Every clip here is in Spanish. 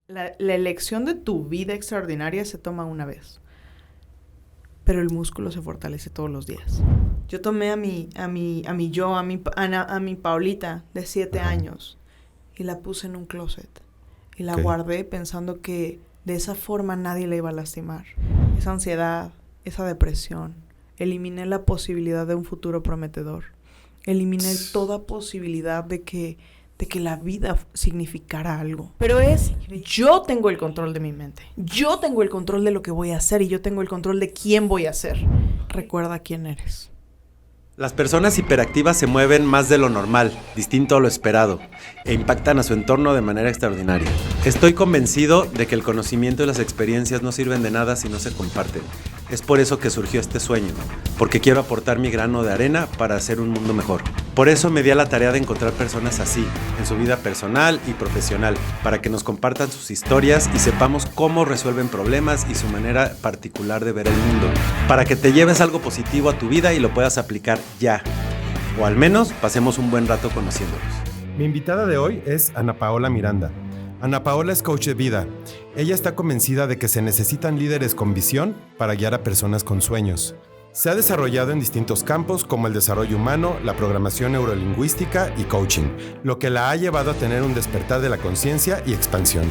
La elección de tu vida extraordinaria se toma una vez, pero el músculo se fortalece todos los días. Yo tomé a mi Paulita de 7 años y la puse en un closet y la guardé pensando que de esa forma nadie la iba a lastimar. Esa ansiedad, esa depresión, eliminé la posibilidad de un futuro prometedor. Eliminé toda posibilidad de que la vida significara algo. Pero yo tengo el control de mi mente. Yo tengo el control de lo que voy a hacer y yo tengo el control de quién voy a ser. Recuerda quién eres. Las personas hiperactivas se mueven más de lo normal, distinto a lo esperado, e impactan a su entorno de manera extraordinaria. Estoy convencido de que el conocimiento y las experiencias no sirven de nada si no se comparten. Es por eso que surgió este sueño, porque quiero aportar mi grano de arena para hacer un mundo mejor. Por eso me di a la tarea de encontrar personas así, en su vida personal y profesional, para que nos compartan sus historias y sepamos cómo resuelven problemas y su manera particular de ver el mundo, para que te lleves algo positivo a tu vida y lo puedas aplicar ya, o al menos pasemos un buen rato conociéndolos. Mi invitada de hoy es Ana Paola Miranda. Ana Paola es coach de vida. Ella está convencida de que se necesitan líderes con visión para guiar a personas con sueños. Se ha desarrollado en distintos campos como el desarrollo humano, la programación neurolingüística y coaching, lo que la ha llevado a tener un despertar de la conciencia y expansión.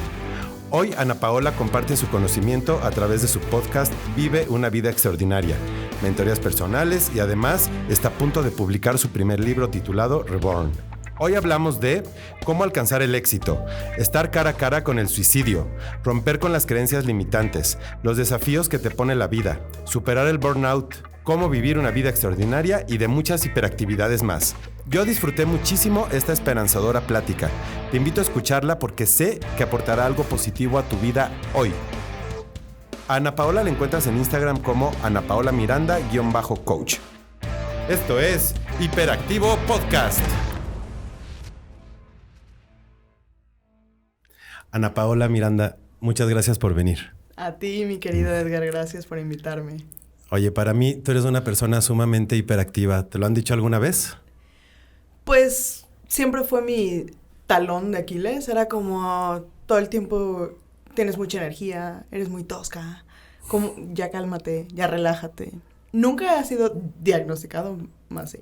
Hoy Ana Paola comparte su conocimiento a través de su podcast Vive una vida extraordinaria, mentorías personales y además está a punto de publicar su primer libro titulado Reborn. Hoy hablamos de cómo alcanzar el éxito, estar cara a cara con el suicidio, romper con las creencias limitantes, los desafíos que te pone la vida, superar el burnout, cómo vivir una vida extraordinaria y de muchas hiperactividades más. Yo disfruté muchísimo esta esperanzadora plática. Te invito a escucharla porque sé que aportará algo positivo a tu vida hoy. A Ana Paola la encuentras en Instagram como Ana Paola Miranda_coach. Esto es Hiperactivo Podcast. Ana Paola Miranda, muchas gracias por venir. A ti, mi querido Edgar, gracias por invitarme. Oye, para mí tú eres una persona sumamente hiperactiva. ¿Te lo han dicho alguna vez? Pues siempre fue mi talón de Aquiles. Era como todo el tiempo tienes mucha energía, eres muy tosca. Como, ya cálmate, ya relájate. Nunca ha sido diagnosticado, más sí.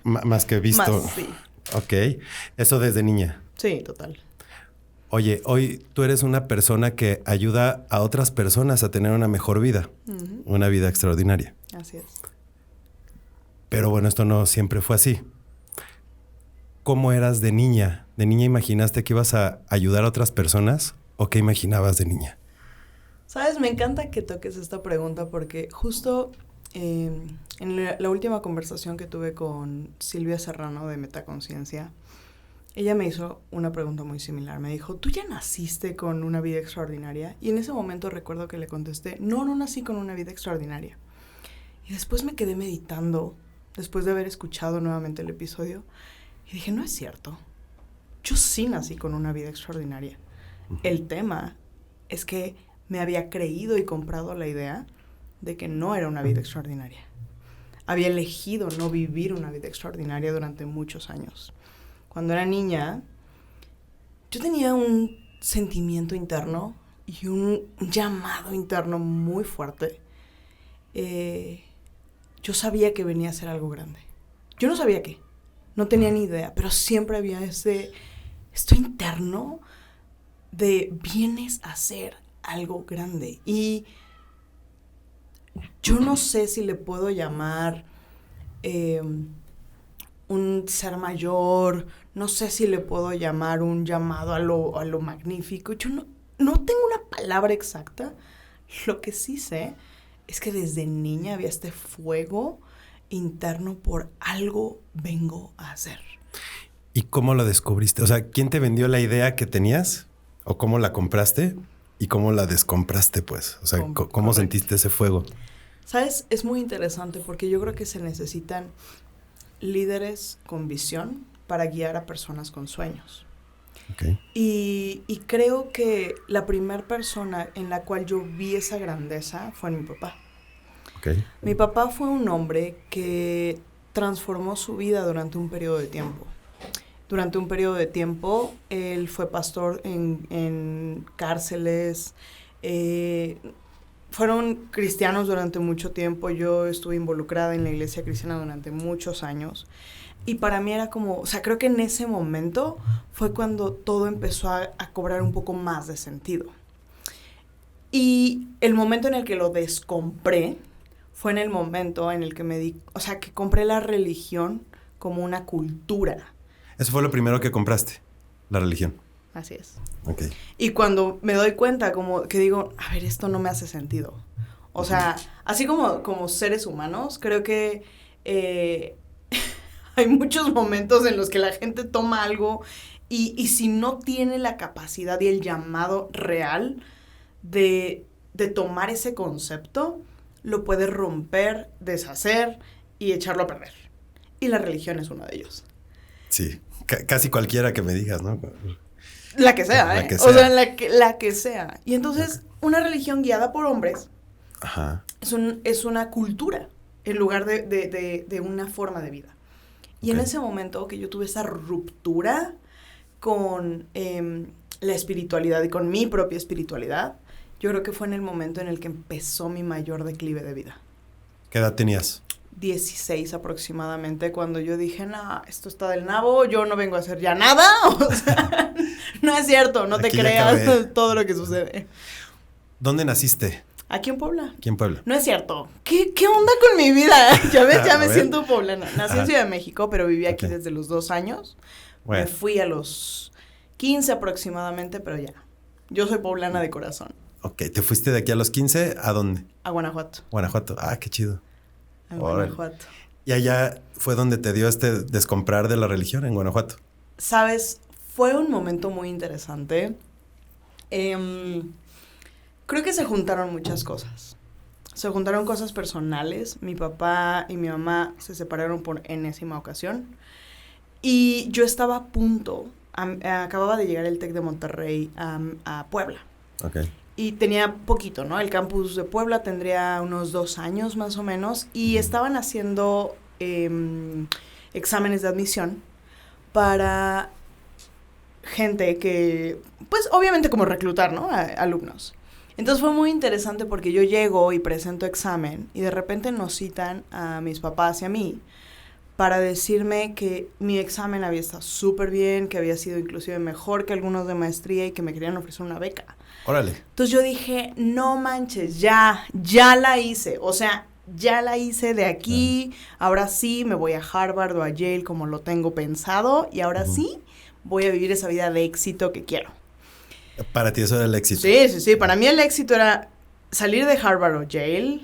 Más que visto. Más sí. Ok. Eso desde niña. Sí, total. Oye, hoy tú eres una persona que ayuda a otras personas a tener una mejor vida, una vida extraordinaria. Así es. Pero bueno, esto no siempre fue así. ¿Cómo eras de niña? ¿De niña imaginaste que ibas a ayudar a otras personas o qué imaginabas de niña? Sabes, me encanta que toques esta pregunta porque justo en la última conversación que tuve con Silvia Serrano de Metaconciencia, ella me hizo una pregunta muy similar. Me dijo, ¿tú ya naciste con una vida extraordinaria? Y en ese momento recuerdo que le contesté, no nací con una vida extraordinaria. Y después me quedé meditando, después de haber escuchado nuevamente el episodio, y dije, no es cierto. Yo sí nací con una vida extraordinaria. El tema es que me había creído y comprado la idea de que no era una vida extraordinaria. Había elegido no vivir una vida extraordinaria durante muchos años. Cuando era niña, yo tenía un sentimiento interno y un llamado interno muy fuerte. Yo sabía que venía a ser algo grande. Yo no sabía qué, no tenía ni idea, pero siempre había esto interno de vienes a ser algo grande. Y yo no sé si le puedo llamar un ser mayor, no sé si le puedo llamar un llamado a lo magnífico. Yo no tengo una palabra exacta. Lo que sí sé es que desde niña había este fuego interno por algo vengo a hacer. ¿Y cómo lo descubriste? O sea, ¿quién te vendió la idea que tenías? ¿O cómo la compraste? ¿Y cómo la descompraste, pues? O sea, ¿cómo sentiste ese fuego? ¿Sabes? Es muy interesante porque yo creo que se necesitan líderes con visión para guiar a personas con sueños. Okay. Y creo que la primera persona en la cual yo vi esa grandeza fue mi papá. Okay. Mi papá fue un hombre que transformó su vida durante un periodo de tiempo. durante un periodo de tiempo. Él fue pastor en cárceles. Fueron cristianos durante mucho tiempo. Yo estuve involucrada en la iglesia cristiana durante muchos años. Y para mí era como, o sea, creo que en ese momento fue cuando todo empezó a cobrar un poco más de sentido. Y el momento en el que lo descompré fue en el momento en el que que compré la religión como una cultura. Eso fue lo primero que compraste, la religión. Así es. Ok. Y cuando me doy cuenta, como que digo, a ver, esto no me hace sentido. O sea, así como seres humanos, creo que hay muchos momentos en los que la gente toma algo y si no tiene la capacidad y el llamado real de tomar ese concepto, lo puede romper, deshacer y echarlo a perder. Y la religión es uno de ellos. Sí, casi cualquiera que me digas, ¿no? La que sea, ¿eh? La que sea. O sea, la que sea. Y entonces, una religión guiada por hombres Ajá. es una cultura en lugar de una forma de vida. Y en ese momento que yo tuve esa ruptura con la espiritualidad y con mi propia espiritualidad, yo creo que fue en el momento en el que empezó mi mayor declive de vida. ¿Qué edad tenías? 16 aproximadamente, cuando yo dije, no, esto está del nabo, yo no vengo a hacer ya nada. O sea, no es cierto, no Aquí te ya creas acabé. todo lo que sucede. ¿Dónde naciste? Aquí en Puebla. Aquí en Puebla. No es cierto. ¿Qué onda con mi vida? Ya ves, ya A me ver. siento poblana. Nací en Ciudad de México, pero viví aquí Ok. desde los 2 años. Bueno. Me fui a los 15 aproximadamente, pero ya. Yo soy poblana de corazón. Ok, ¿te fuiste de aquí a los 15? ¿A dónde? A Guanajuato. Guanajuato. Ah, qué chido. A Órale. Guanajuato. ¿Y allá fue donde te dio este descomprar de la religión, en Guanajuato? ¿Sabes? Fue un momento muy interesante. Creo que se juntaron muchas cosas. Se juntaron cosas personales. Mi papá y mi mamá se separaron por enésima ocasión. Y yo estaba a punto, acababa de llegar el TEC de Monterrey a Puebla. Ok. Y tenía poquito, ¿no? El campus de Puebla tendría unos 2 años más o menos. Y estaban haciendo exámenes de admisión para gente que, pues obviamente como reclutar, ¿no? Alumnos. Entonces fue muy interesante porque yo llego y presento examen y de repente nos citan a mis papás y a mí para decirme que mi examen había estado súper bien, que había sido inclusive mejor que algunos de maestría y que me querían ofrecer una beca. Órale. Entonces yo dije, no manches, ya la hice. O sea, ya la hice de aquí, ahora sí me voy a Harvard o a Yale como lo tengo pensado y ahora sí voy a vivir esa vida de éxito que quiero. Para ti eso era el éxito. Sí, para mí el éxito era salir de Harvard o Yale,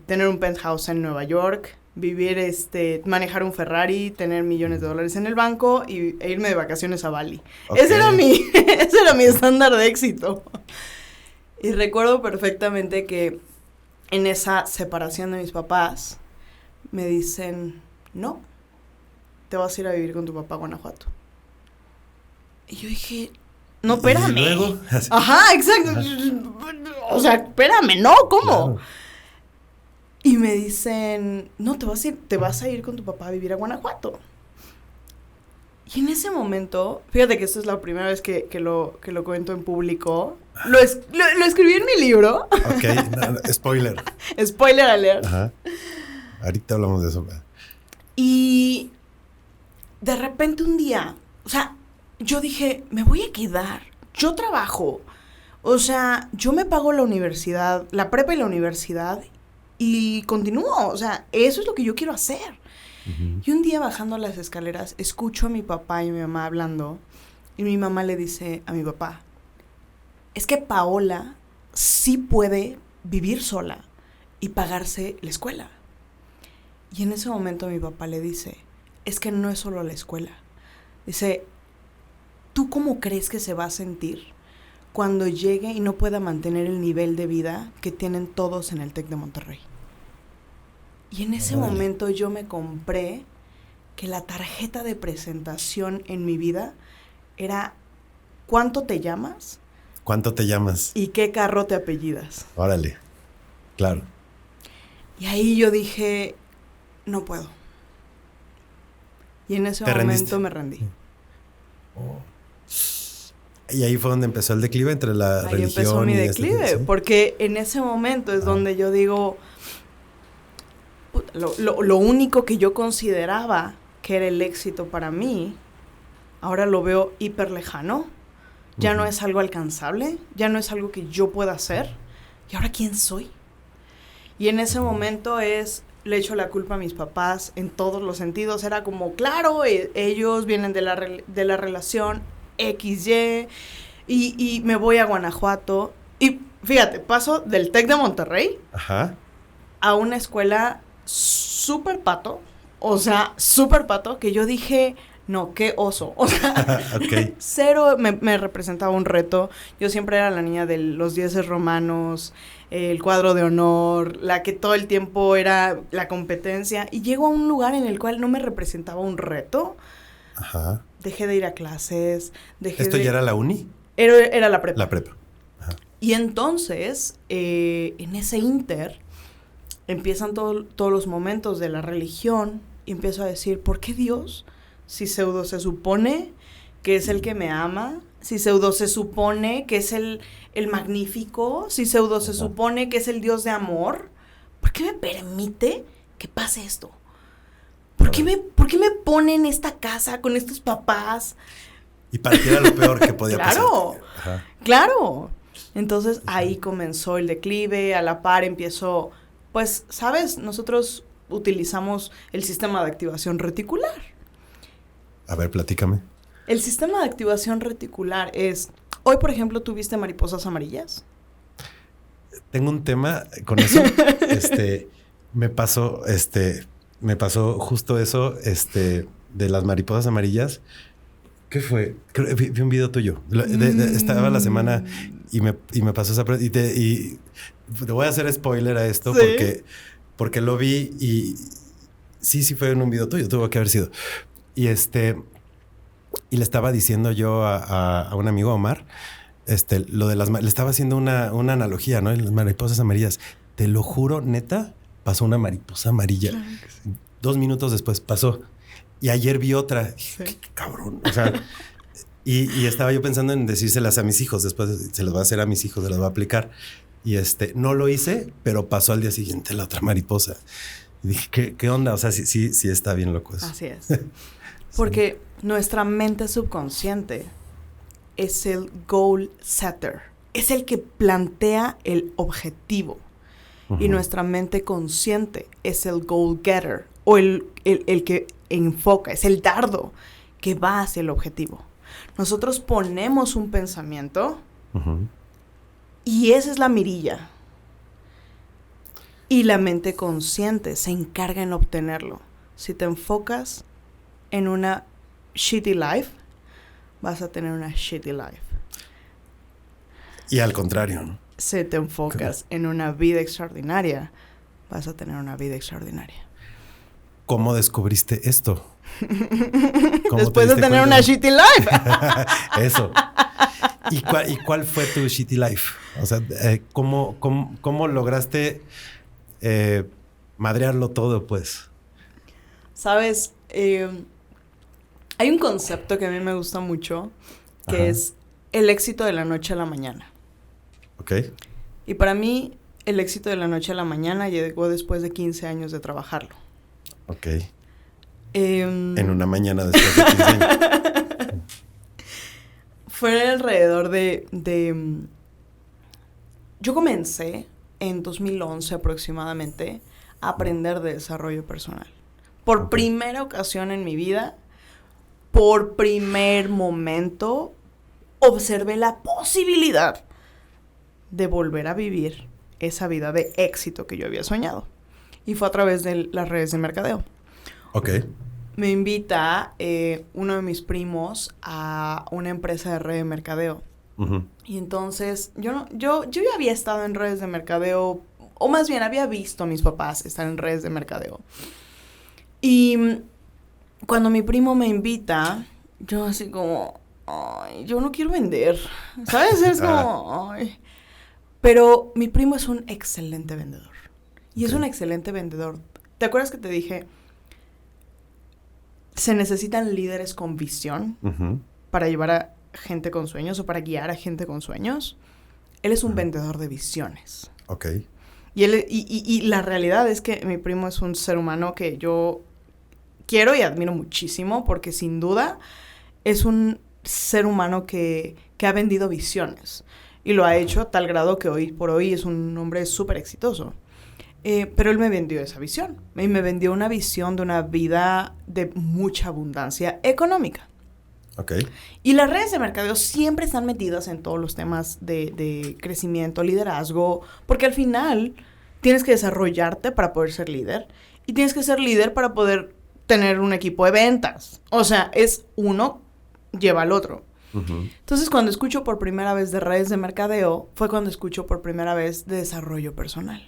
tener un penthouse en Nueva York, vivir, manejar un Ferrari, tener millones de dólares en el banco e irme de vacaciones a Bali. Ok. Ese era mi estándar de éxito. Y recuerdo perfectamente que en esa separación de mis papás me dicen, no, te vas a ir a vivir con tu papá a Guanajuato. Y yo dije, no, espérame. ¿Y luego? Ajá, exacto. O sea, espérame, ¿no? ¿Cómo? Claro. Y me dicen, no, te vas a ir con tu papá a vivir a Guanajuato. Y en ese momento, fíjate que esta es la primera vez que lo cuento en público. Lo escribí en mi libro. Ok, spoiler. Spoiler alert. Ajá. Ahorita hablamos de eso. Y de repente un día, o sea, yo dije, me voy a quedar. Yo trabajo. O sea, yo me pago la universidad, la prepa y la universidad y continúo. O sea, eso es lo que yo quiero hacer. Y un día bajando las escaleras, escucho a mi papá y mi mamá hablando. Y mi mamá le dice a mi papá, es que Paola sí puede vivir sola y pagarse la escuela. Y en ese momento mi papá le dice, es que no es solo la escuela. Dice, ¿tú cómo crees que se va a sentir cuando llegue y no pueda mantener el nivel de vida que tienen todos en el TEC de Monterrey? Y en ese momento yo me compré que la tarjeta de presentación en mi vida era ¿cuánto te llamas? ¿Cuánto te llamas? ¿Y qué carro te apellidas? Órale. Claro. Y ahí yo dije, no puedo. Y en ese ¿Te momento rendiste? me rendí. Y ahí fue donde empezó el declive entre la Ahí religión empezó mi y declive, ¿sí? porque en ese momento es donde yo digo, puta, lo único que yo consideraba que era el éxito para mí, ahora lo veo hiper lejano. Ya no es algo alcanzable, ya no es algo que yo pueda hacer. ¿Y ahora quién soy? Y en ese momento le echo la culpa a mis papás en todos los sentidos. Era como, claro, ellos vienen de la relación XY y me voy a Guanajuato. Y fíjate, paso del TEC de Monterrey a una escuela súper pato. O sea, súper pato, que yo dije, no, qué oso. O sea, cero me representaba un reto. Yo siempre era la niña de los 10 romanos, el cuadro de honor, la que todo el tiempo era la competencia. Y llego a un lugar en el cual no me representaba un reto. Dejé de ir a clases. ¿Esto ya era la uni? Era la prepa. La prepa. Y entonces, en ese inter, empiezan todos los momentos de la religión y empiezo a decir, ¿por qué Dios? Si pseudo se supone que es el que me ama, si pseudo se supone que es el magnífico, si pseudo se supone que es el Dios de amor, ¿por qué me permite que pase esto? ¿Por qué me pone en esta casa con estos papás? Y para ti era lo peor que podía pasar. Claro. Entonces ahí comenzó el declive, a la par empiezo, pues, ¿sabes? Nosotros utilizamos el sistema de activación reticular. A ver, platícame. El sistema de activación reticular es... Hoy, por ejemplo, ¿tuviste mariposas amarillas? Tengo un tema con eso. Me pasó justo eso, de las mariposas amarillas. ¿Qué fue? Vi un video tuyo. Estaba la semana y me pasó esa... Y te voy a hacer spoiler a esto. ¿Sí? Porque lo vi y... Sí fue en un video tuyo. Tuvo que haber sido. Y le estaba diciendo yo a un amigo, Omar, lo de le estaba haciendo una analogía, ¿no? Las mariposas amarillas. Te lo juro, neta, pasó una mariposa amarilla. Claro que sí. 2 minutos después pasó. Y ayer vi otra. Sí. Qué cabrón. O sea, y estaba yo pensando en decírselas a mis hijos. Después se las va a hacer a mis hijos, se las va a aplicar. Y no lo hice, pero pasó al día siguiente la otra mariposa. Y dije, ¿qué onda? O sea, sí está bien loco eso. Así es. Porque nuestra mente subconsciente es el goal setter. Es el que plantea el objetivo. Y nuestra mente consciente es el goal getter. O el que enfoca, es el dardo que va hacia el objetivo. Nosotros ponemos un pensamiento y esa es la mirilla. Y la mente consciente se encarga en obtenerlo. Si te enfocas en una shitty life, vas a tener una shitty life. Y al contrario, ¿no? Si te enfocas en una vida extraordinaria, vas a tener una vida extraordinaria. ¿Cómo descubriste esto? Después de tener una shitty life. Eso. ¿Y cuál fue tu shitty life? O sea, ¿cómo lograste madrearlo todo, pues? Sabes, hay un concepto que a mí me gusta mucho, que es el éxito de la noche a la mañana. Ok. Y para mí, el éxito de la noche a la mañana llegó después de 15 años de trabajarlo. Ok. En una mañana después de 15 años. Fue alrededor de... Yo comencé en 2011 aproximadamente a aprender de desarrollo personal. Por primera ocasión en mi vida, por primer momento, observé la posibilidad de volver a vivir esa vida de éxito que yo había soñado. Y fue a través de las redes de mercadeo. Ok. Me invita uno de mis primos a una empresa de red de mercadeo. Y entonces, yo ya había estado en redes de mercadeo, o más bien había visto a mis papás estar en redes de mercadeo. Y cuando mi primo me invita, yo así como, ay, yo no quiero vender, ¿sabes? Es como, ay. Pero mi primo es un excelente vendedor. Y es un excelente vendedor. ¿Te acuerdas que te dije? Se necesitan líderes con visión. para llevar a gente con sueños o para guiar a gente con sueños. Él es un vendedor de visiones. Ok. Y la realidad es que mi primo es un ser humano que yo quiero y admiro muchísimo porque sin duda es un ser humano que ha vendido visiones. Y lo ha hecho a tal grado que hoy por hoy es un hombre súper exitoso. Pero él me vendió esa visión. Y me vendió una visión de una vida de mucha abundancia económica. Ok. Y las redes de mercadeo siempre están metidas en todos los temas de crecimiento, liderazgo, porque al final tienes que desarrollarte para poder ser líder y tienes que ser líder para poder tener un equipo de ventas. O sea, es uno lleva al otro. Uh-huh. Entonces, cuando escucho por primera vez de redes de mercadeo, fue cuando escucho por primera vez de desarrollo personal.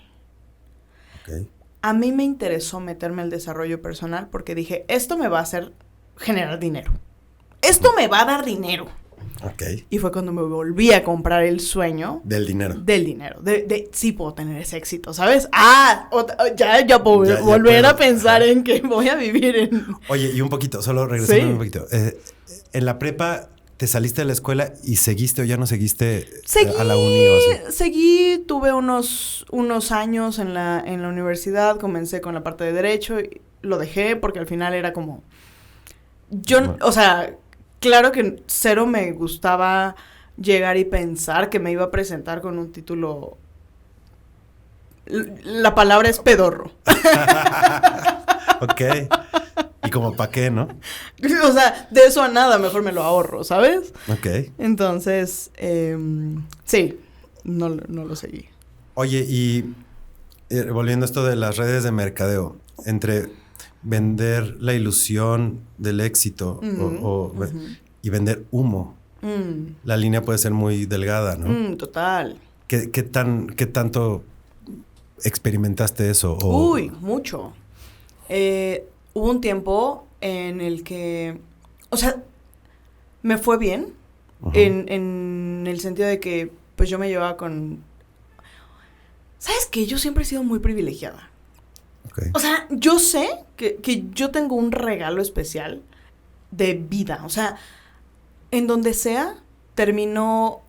Ok. A mí me interesó meterme al desarrollo personal porque dije, esto me va a hacer generar dinero. Esto me va a dar dinero. Ok. Y fue cuando me volví a comprar el sueño. Del dinero. Del dinero. Sí puedo tener ese éxito, ¿sabes? Ya puedo Ya volver puedo. a pensar en que voy a vivir en... Oye, y un poquito, solo regresando Sí. un poquito. En la prepa, ¿te saliste de la escuela y seguiste o ya no seguiste a la uni o así? Seguí, tuve unos años en la universidad, comencé con la parte de Derecho y lo dejé porque al final era como... O sea, claro que cero me gustaba llegar y pensar que me iba a presentar con un título... La palabra es pedorro. Ok. ¿Y como para qué, no? O sea, de eso a nada, mejor me lo ahorro, ¿sabes? Ok. Entonces, sí, no lo seguí. Oye, y volviendo a esto de las redes de mercadeo, entre vender la ilusión del éxito y vender humo, la línea puede ser muy delgada, ¿no? Total. ¿Qué tanto experimentaste eso? Uy, mucho. Hubo un tiempo en el que, o sea, me fue bien en el sentido de que, pues yo me llevaba con... ¿Sabes qué? Yo siempre he sido muy privilegiada. Okay. O sea, yo sé que yo tengo un regalo especial de vida. O sea, en donde sea, termino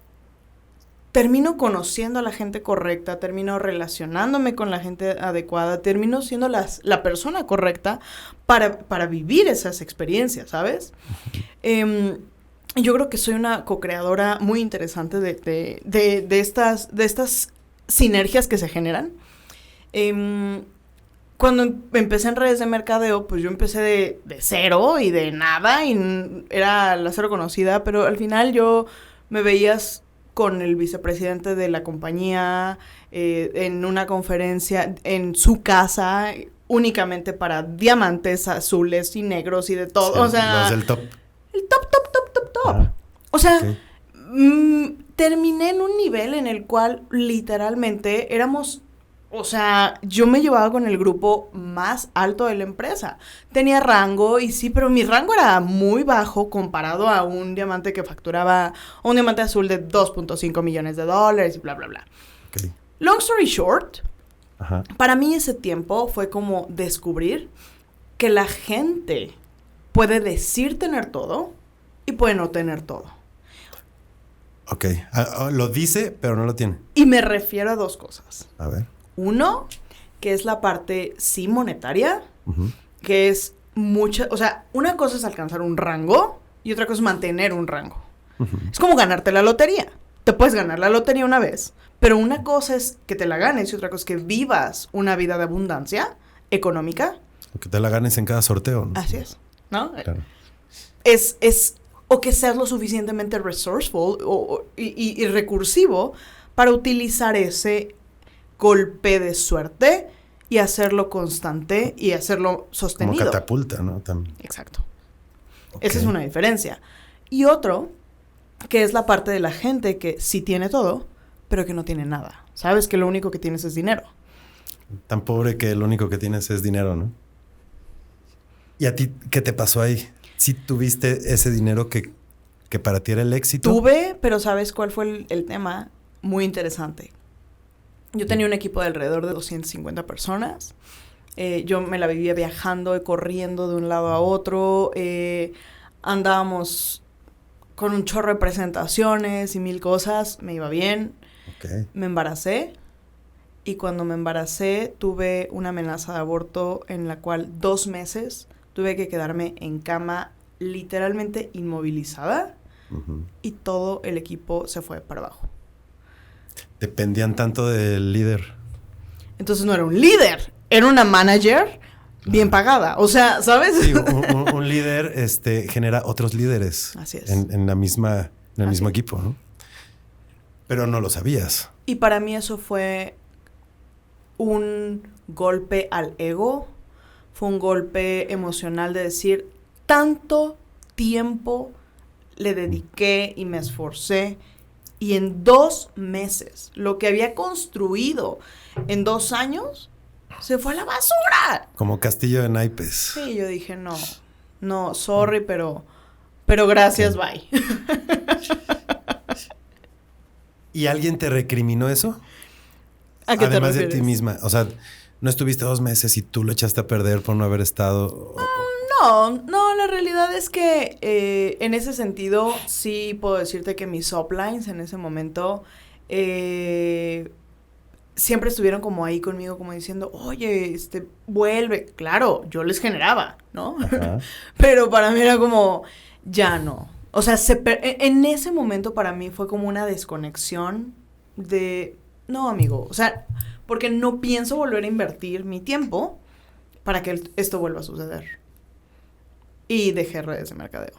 conociendo a la gente correcta, termino relacionándome con la gente adecuada, termino siendo la persona correcta para vivir esas experiencias, ¿sabes? Yo creo que soy una co-creadora muy interesante de estas sinergias que se generan. Cuando empecé en redes de mercadeo, pues yo empecé de cero y de nada, y era la cero conocida, pero al final yo me veías con el vicepresidente de la compañía en una conferencia en su casa, únicamente para diamantes azules y negros y de todo. Sí, o sea, los del top. El top. Ah, O sea, okay. Terminé en un nivel en el cual literalmente éramos... O sea, yo me llevaba con el grupo más alto de la empresa. Tenía rango y sí, pero mi rango era muy bajo comparado a un diamante que facturaba, un diamante azul de $2.5 millones y bla, bla, bla. Okay. Long story short, Ajá. para mí ese tiempo fue como descubrir que la gente puede decir tener todo y puede no tener todo. Ok. Lo dice, pero no lo tiene. Y me refiero a dos cosas. A ver. Uno, que es la parte sí monetaria, que es mucha... O sea, una cosa es alcanzar un rango y otra cosa es mantener un rango. Es como ganarte la lotería. Te puedes ganar la lotería una vez, pero una cosa es que te la ganes y otra cosa es que vivas una vida de abundancia económica. O que te la ganes en cada sorteo, ¿no? Así es, ¿no? Claro. O que seas lo suficientemente resourceful y recursivo para utilizar ese golpe de suerte y hacerlo constante y hacerlo sostenido. Como catapulta, ¿no? También. Exacto. Okay. Esa es una diferencia. Y otro, que es la parte de la gente que sí tiene todo, pero que no tiene nada. Sabes que lo único que tienes es dinero. Tan pobre que lo único que tienes es dinero, ¿no? ¿Y a ti qué te pasó ahí? ¿Sí tuviste ese dinero que para ti era el éxito? Tuve, pero ¿sabes cuál fue el tema? Muy interesante. Yo tenía un equipo de alrededor de 250 personas. Yo me la vivía viajando y corriendo de un lado a otro. Andábamos con un chorro de presentaciones y 1000 cosas, me iba bien. Okay. Me embaracé y cuando me embaracé tuve una amenaza de aborto en la cual 2 meses tuve que quedarme en cama literalmente inmovilizada y todo el equipo se fue para abajo. Dependían tanto del líder. Entonces no era un líder, era una manager bien pagada. O sea, ¿sabes? Sí, un líder genera otros líderes. Así es. En el mismo equipo, ¿no? Pero no lo sabías. Y para mí eso fue un golpe al ego, fue un golpe emocional de decir, tanto tiempo le dediqué y me esforcé y en 2 meses lo que había construido en 2 años se fue a la basura. Como castillo de naipes. Sí, yo dije, no, sorry, pero gracias, bye. ¿Y alguien te recriminó eso? ¿A qué Además te de refieres? ti misma. O sea, no estuviste 2 meses y tú lo echaste a perder por no haber estado. No, la realidad es que en ese sentido sí puedo decirte que mis uplines en ese momento siempre estuvieron como ahí conmigo, como diciendo, oye, vuelve. Claro, yo les generaba, ¿no? Pero para mí era como, ya no. O sea, en ese momento para mí fue como una desconexión de, no, amigo, o sea, porque no pienso volver a invertir mi tiempo para que esto vuelva a suceder. Y dejé redes de mercadeo.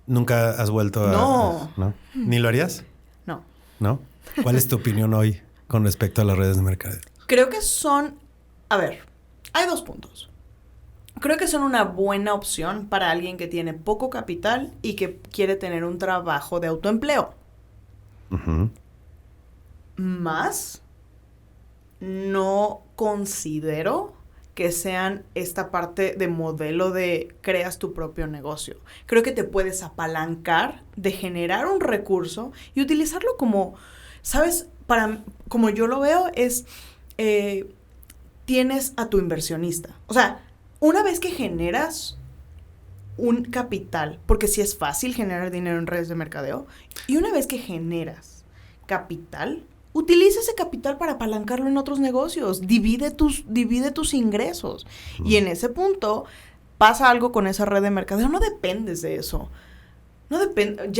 ¿Nunca has vuelto a...? No. ¿Ni lo harías? No. ¿No? ¿Cuál es tu opinión hoy con respecto a las redes de mercadeo? Creo que son... A ver, hay 2 puntos. Creo que son una buena opción para alguien que tiene poco capital y que quiere tener un trabajo de autoempleo. Más, no considero que sean esta parte de modelo de creas tu propio negocio. Creo que te puedes apalancar de generar un recurso y utilizarlo como, ¿sabes? Como yo lo veo es, tienes a tu inversionista. O sea, una vez que generas un capital, porque sí es fácil generar dinero en redes de mercadeo, y una vez que generas capital, utiliza ese capital para apalancarlo en otros negocios, divide tus ingresos. Y en ese punto pasa algo con esa red de mercadeo, no dependes de eso. No depende,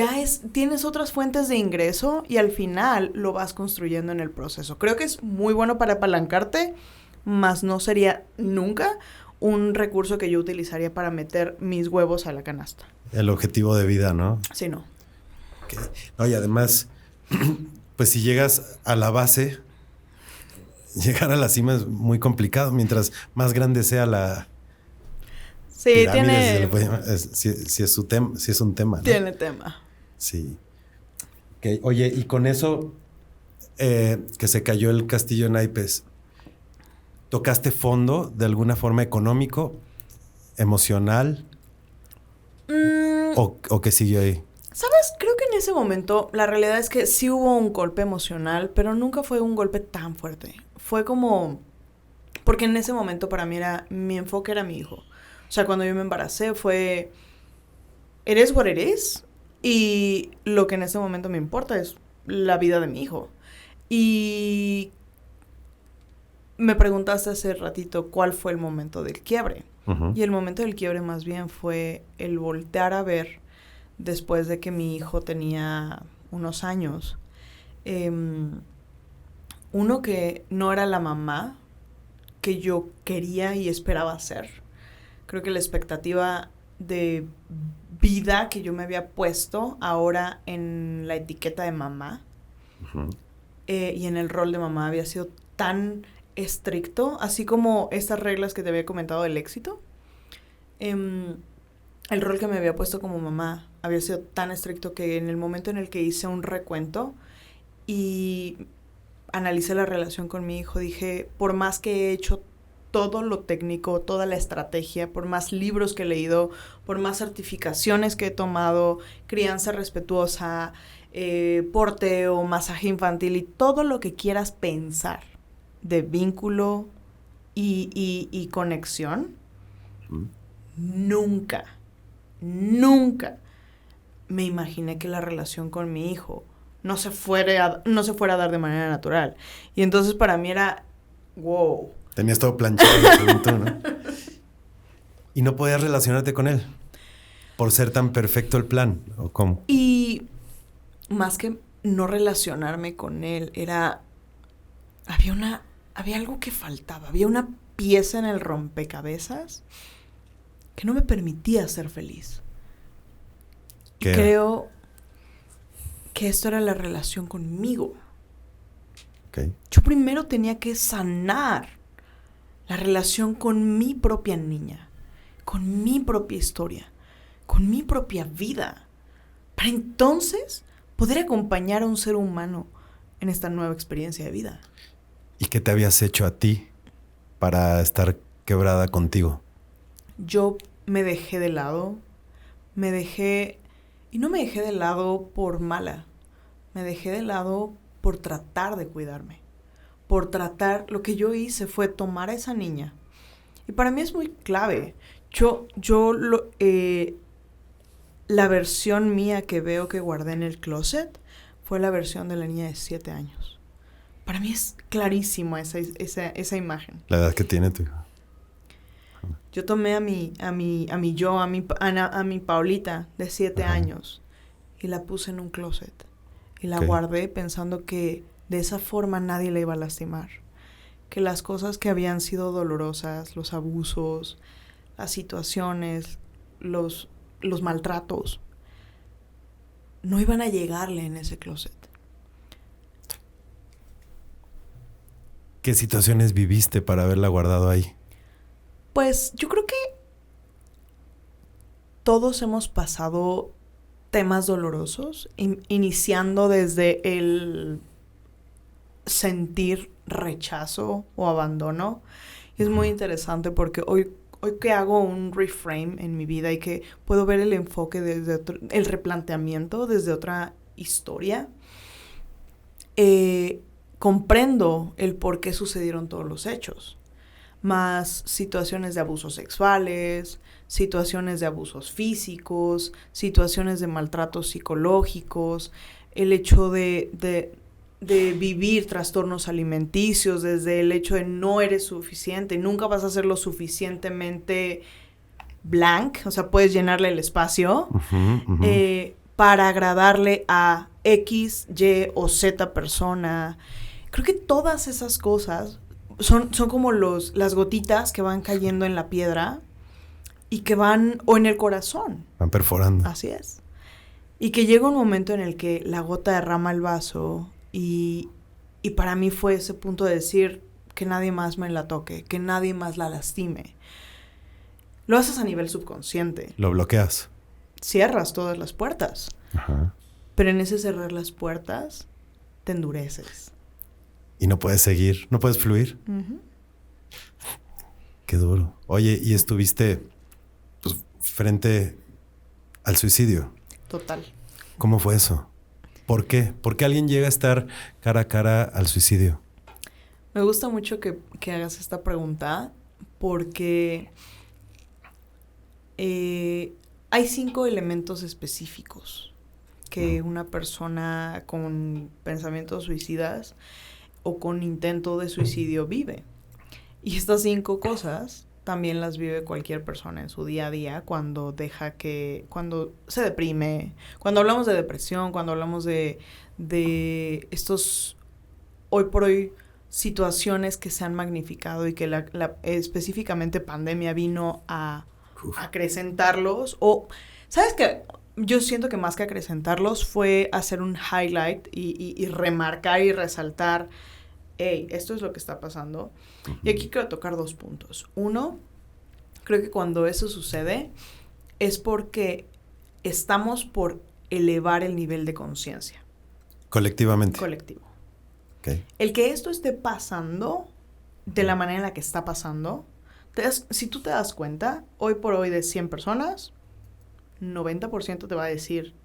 tienes otras fuentes de ingreso y al final lo vas construyendo en el proceso. Creo que es muy bueno para apalancarte, mas no sería nunca un recurso que yo utilizaría para meter mis huevos a la canasta. El objetivo de vida, ¿no? Sí, no. Okay. No, y además, pues si llegas a la base, llegar a la cima es muy complicado. Mientras más grande sea la sí, pirámide, tiene... si es un tema, ¿no? Tiene tema. Sí. Okay. Oye, y con eso que se cayó el castillo de naipes, ¿tocaste fondo de alguna forma económico, emocional? ¿O qué siguió ahí? ¿Sabes? Creo que en ese momento la realidad es que sí hubo un golpe emocional, pero nunca fue un golpe tan fuerte. Fue como... Porque en ese momento para mí mi enfoque era mi hijo. O sea, cuando yo me embaracé fue... It is what it is. Y lo que en ese momento me importa es la vida de mi hijo. Y... Me preguntaste hace ratito cuál fue el momento del quiebre. Y el momento del quiebre más bien fue el voltear a ver, después de que mi hijo tenía unos años, uno, que no era la mamá que yo quería y esperaba ser. Creo que la expectativa de vida que yo me había puesto ahora en la etiqueta de mamá y en el rol de mamá había sido tan estricto, así como estas reglas que te había comentado del éxito. El rol que me había puesto como mamá había sido tan estricto que en el momento en el que hice un recuento y analicé la relación con mi hijo, dije, por más que he hecho todo lo técnico, toda la estrategia, por más libros que he leído, por más certificaciones que he tomado, crianza respetuosa, porteo, masaje infantil y todo lo que quieras pensar de vínculo y conexión, nunca me imaginé que la relación con mi hijo no se fuera a dar de manera natural. Y entonces para mí era, wow. Tenías todo planchado, según tú, ¿no? Y no podías relacionarte con él por ser tan perfecto el plan, ¿o cómo? Y más que no relacionarme con él, había algo que faltaba, había una pieza en el rompecabezas que no me permitía ser feliz. Y creo que esto era la relación conmigo. Okay. Yo primero tenía que sanar la relación con mi propia niña, con mi propia historia, con mi propia vida, para entonces poder acompañar a un ser humano en esta nueva experiencia de vida. ¿Y qué te habías hecho a ti para estar quebrada contigo? Yo me dejé de lado, y no me dejé de lado por mala, me dejé de lado por tratar de cuidarme, lo que yo hice fue tomar a esa niña, y para mí es muy clave, la versión mía que veo que guardé en el closet fue la versión de la niña de 7 años. Para mí es clarísima esa imagen. La edad que tiene tu hijo. Yo tomé a mi Paulita de 7 años y la puse en un closet. Y la guardé pensando que de esa forma nadie la iba a lastimar. Que las cosas que habían sido dolorosas, los abusos, las situaciones, los maltratos, no iban a llegarle en ese closet. ¿Qué situaciones viviste para haberla guardado ahí? Pues yo creo que todos hemos pasado temas dolorosos, iniciando desde el sentir rechazo o abandono. Y es muy interesante porque hoy que hago un reframe en mi vida y que puedo ver el enfoque desde el replanteamiento desde otra historia, comprendo el por qué sucedieron todos los hechos. Más situaciones de abusos sexuales, situaciones de abusos físicos, situaciones de maltratos psicológicos, el hecho de vivir trastornos alimenticios, desde el hecho de no eres suficiente, nunca vas a ser lo suficientemente blank, o sea, puedes llenarle el espacio para agradarle a X, Y o Z persona. Creo que todas esas cosas son como las gotitas que van cayendo en la piedra y que van, o en el corazón. Van perforando. Así es. Y que llega un momento en el que la gota derrama el vaso y para mí fue ese punto de decir que nadie más me la toque, que nadie más la lastime. Lo haces a nivel subconsciente. Lo bloqueas. Cierras todas las puertas. Ajá. Pero en ese cerrar las puertas, te endureces. Y no puedes seguir, no puedes fluir. Uh-huh. Qué duro. Oye, ¿y estuviste frente al suicidio? Total. ¿Cómo fue eso? ¿Por qué? ¿Por qué alguien llega a estar cara a cara al suicidio? Me gusta mucho que hagas esta pregunta porque hay 5 elementos específicos que una persona con pensamientos suicidas o con intento de suicidio vive. Y estas 5 cosas también las vive cualquier persona en su día a día cuando se deprime, cuando hablamos de depresión, cuando hablamos de estos hoy por hoy situaciones que se han magnificado y que específicamente pandemia vino a acrecentarlos. O, ¿sabes qué? Yo siento que más que acrecentarlos fue hacer un highlight y remarcar y resaltar, hey, esto es lo que está pasando. Y aquí quiero tocar 2 puntos. 1, creo que cuando eso sucede es porque estamos por elevar el nivel de conciencia. Colectivamente. Colectivo. Okay. El que esto esté pasando de la manera en la que está pasando, si tú te das cuenta, hoy por hoy de 100 personas, 90% te va a decir,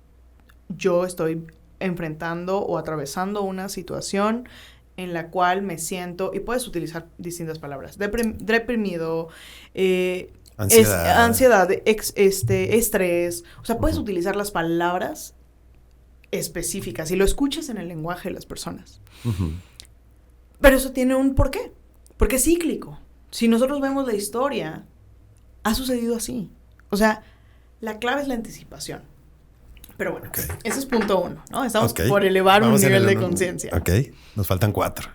yo estoy enfrentando o atravesando una situación en la cual me siento, y puedes utilizar distintas palabras, deprimido, Ansiedad. Estrés. O sea, puedes utilizar las palabras específicas y lo escuchas en el lenguaje de las personas. Pero eso tiene un porqué. Porque es cíclico. Si nosotros vemos la historia, ha sucedido así. O sea, la clave es la anticipación. Pero bueno, ese es punto 1, ¿no? Estamos por elevar un nivel de conciencia. Ok, nos faltan 4.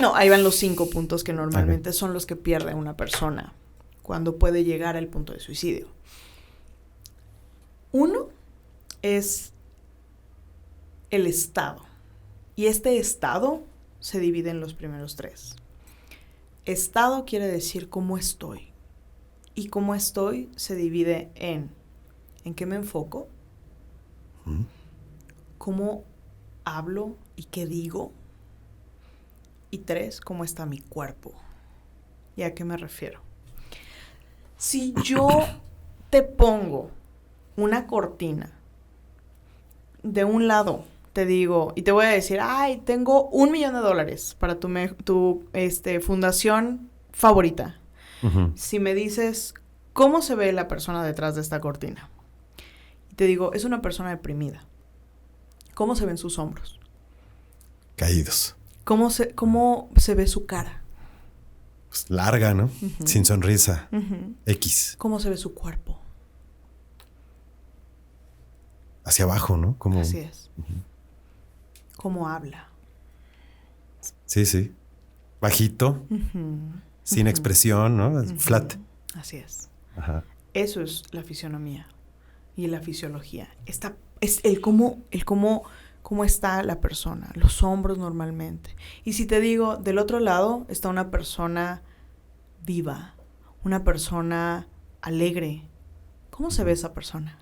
No, ahí van los 5 puntos que normalmente son los que pierde una persona cuando puede llegar al punto de suicidio. 1 es el estado. Y este estado se divide en los primeros 3. Estado quiere decir cómo estoy. Y cómo estoy se divide en qué me enfoco, cómo hablo y qué digo. Y 3, cómo está mi cuerpo. ¿Y a qué me refiero? Si yo te pongo una cortina de un lado, te digo, y te voy a decir, ay, tengo $1 millón para tu fundación favorita. Si me dices, ¿cómo se ve la persona detrás de esta cortina? Y te digo, es una persona deprimida. ¿Cómo se ven sus hombros? Caídos. ¿Cómo se ve su cara? Pues larga, ¿no? Sin sonrisa. X. ¿Cómo se ve su cuerpo? Hacia abajo, ¿no? Así es. ¿Cómo habla? Sí. Bajito. Sin expresión, ¿no? Flat. Así es. Ajá. Eso es la fisionomía y la fisiología. Es el cómo está la persona, los hombros normalmente. Y si te digo, del otro lado está una persona viva, una persona alegre. ¿Cómo se ve esa persona?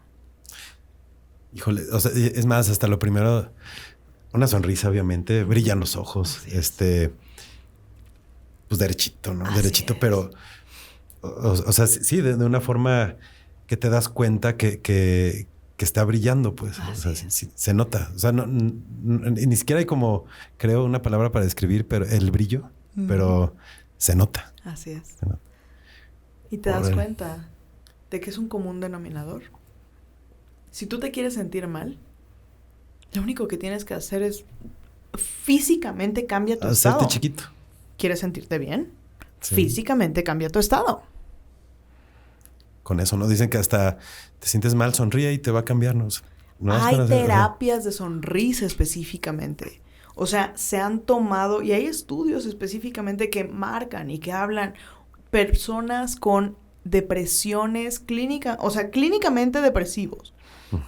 Híjole, o sea, es más, hasta lo primero, una sonrisa, obviamente, brillan los ojos, pues derechito, ¿no? Así derechito, es. Pero, o sea, sí, de una forma que te das cuenta que está brillando, pues. Así o sea, es. sí, se nota. O sea, ni siquiera hay como, creo, una palabra para describir, pero el brillo, pero se nota. Así es. Se nota. Y te das cuenta de que es un común denominador. Si tú te quieres sentir mal, lo único que tienes que hacer es físicamente cambia tu estado. Hacerte chiquito. ¿Quieres sentirte bien? Sí. Físicamente cambia tu estado. Con eso, ¿no? Dicen que hasta te sientes mal, sonríe y te va a cambiar, ¿no? Hay terapias de sonrisa específicamente. O sea, se han tomado, y hay estudios específicamente que marcan y que hablan personas con depresiones clínicas, o sea, clínicamente depresivos,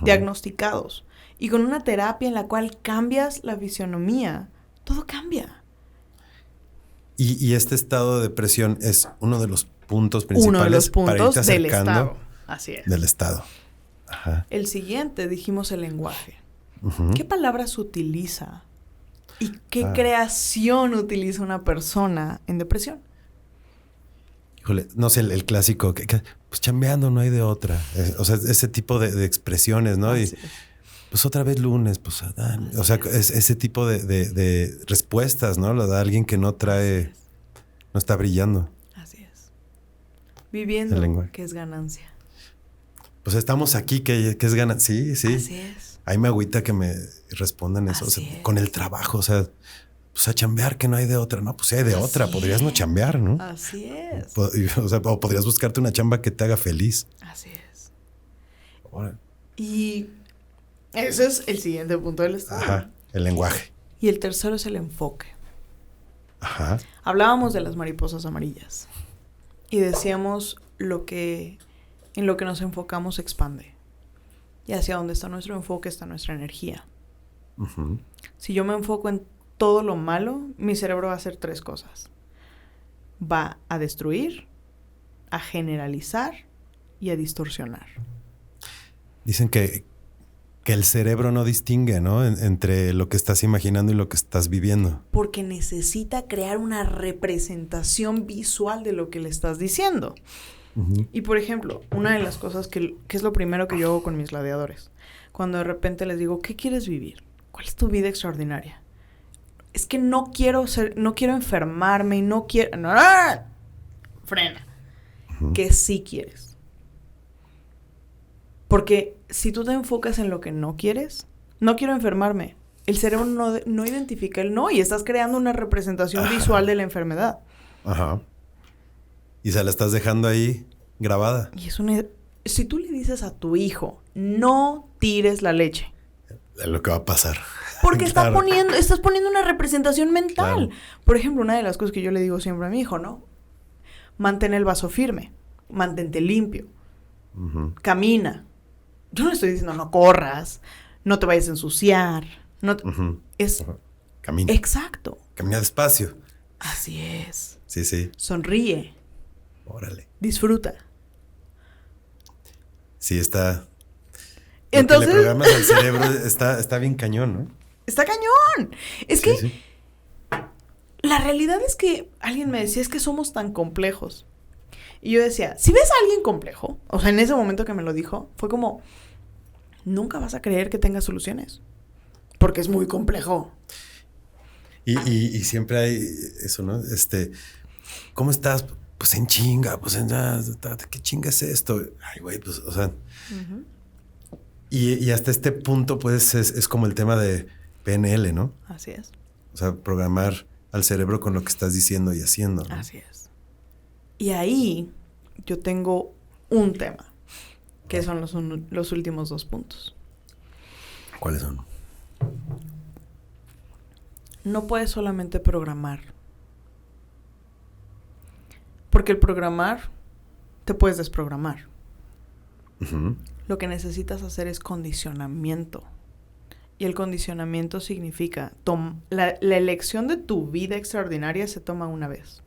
diagnosticados, y con una terapia en la cual cambias la fisionomía, todo cambia. Y este estado de depresión es uno de los puntos principales para irte acercando del estado. Así es. Del estado. Ajá. El siguiente, dijimos el lenguaje. ¿Qué palabras utiliza? ¿Y qué creación utiliza una persona en depresión? Híjole, no sé, el clásico, pues chambeando no hay de otra. O sea, ese tipo de expresiones, ¿no? Y pues otra vez lunes, pues o sea, es ese tipo de respuestas, ¿no? Lo da alguien que no trae, no está brillando. Así es. Viviendo, que es ganancia. Pues estamos aquí, que es ganancia. Sí. Así es. Hay me agüita que me respondan eso. O sea, con el trabajo, o sea, pues a chambear que no hay de otra. No, pues sí hay de otra. Podrías no chambear, ¿no? Así es. O sea, o podrías buscarte una chamba que te haga feliz. Así es. Ahora. Y ese es el siguiente punto del estado. Ajá, el lenguaje. Y el tercero es el enfoque. Ajá. Hablábamos de las mariposas amarillas. Y decíamos en lo que nos enfocamos se expande. Y hacia donde está nuestro enfoque está nuestra energía. Si yo me enfoco en todo lo malo, mi cerebro va a hacer 3 cosas. Va a destruir, a generalizar y a distorsionar. Dicen que el cerebro no distingue, ¿no? Entre lo que estás imaginando y lo que estás viviendo. Porque necesita crear una representación visual de lo que le estás diciendo. Y por ejemplo, una de las cosas que es lo primero que yo hago con mis gladiadores, cuando de repente les digo, ¿qué quieres vivir? ¿Cuál es tu vida extraordinaria? Es que no quiero enfermarme y no quiero... ¡No! Frena. ¿Qué sí quieres? Porque si tú te enfocas en lo que no quieres, no quiero enfermarme. El cerebro no identifica el no y estás creando una representación visual de la enfermedad. Ajá. Y se la estás dejando ahí grabada. Y es una... Si tú le dices a tu hijo, no tires la leche. Es lo que va a pasar. Porque Claro. estás poniendo una representación mental. Claro. Por ejemplo, una de las cosas que yo le digo siempre a mi hijo, ¿no? Mantén el vaso firme. Mantente limpio. Ujú. Camina. Yo no le estoy diciendo no corras. No te vayas a ensuciar. No te- Ujú. Es Ajá. Camina. exacto. Camina despacio. Así es. Sí, sí. Sonríe. Órale. Disfruta. Sí, está... Entonces... Lo que le programas al cerebro está bien cañón, ¿no? Está cañón. Es que Sí. la realidad es que alguien me decía, es que somos tan complejos. Y yo decía, si ves a alguien complejo, o sea, en ese momento que me lo dijo, fue como, nunca vas a creer que tenga soluciones. Porque es muy complejo. Y siempre hay eso, ¿no? ¿Cómo estás? Pues en chinga, pues ¿qué chinga es esto? Ay, güey, pues, o sea... Uh-huh. Y hasta este punto, pues, es como el tema de PNL, ¿no? Así es. O sea, programar al cerebro con lo que estás diciendo y haciendo, ¿no? Así es. Y ahí yo tengo un tema, que son los últimos 2 puntos. ¿Cuáles son? No puedes solamente programar. Porque el programar, te puedes desprogramar. Uh-huh. Lo que necesitas hacer es condicionamiento. Y el condicionamiento significa... La elección de tu vida extraordinaria se toma una vez.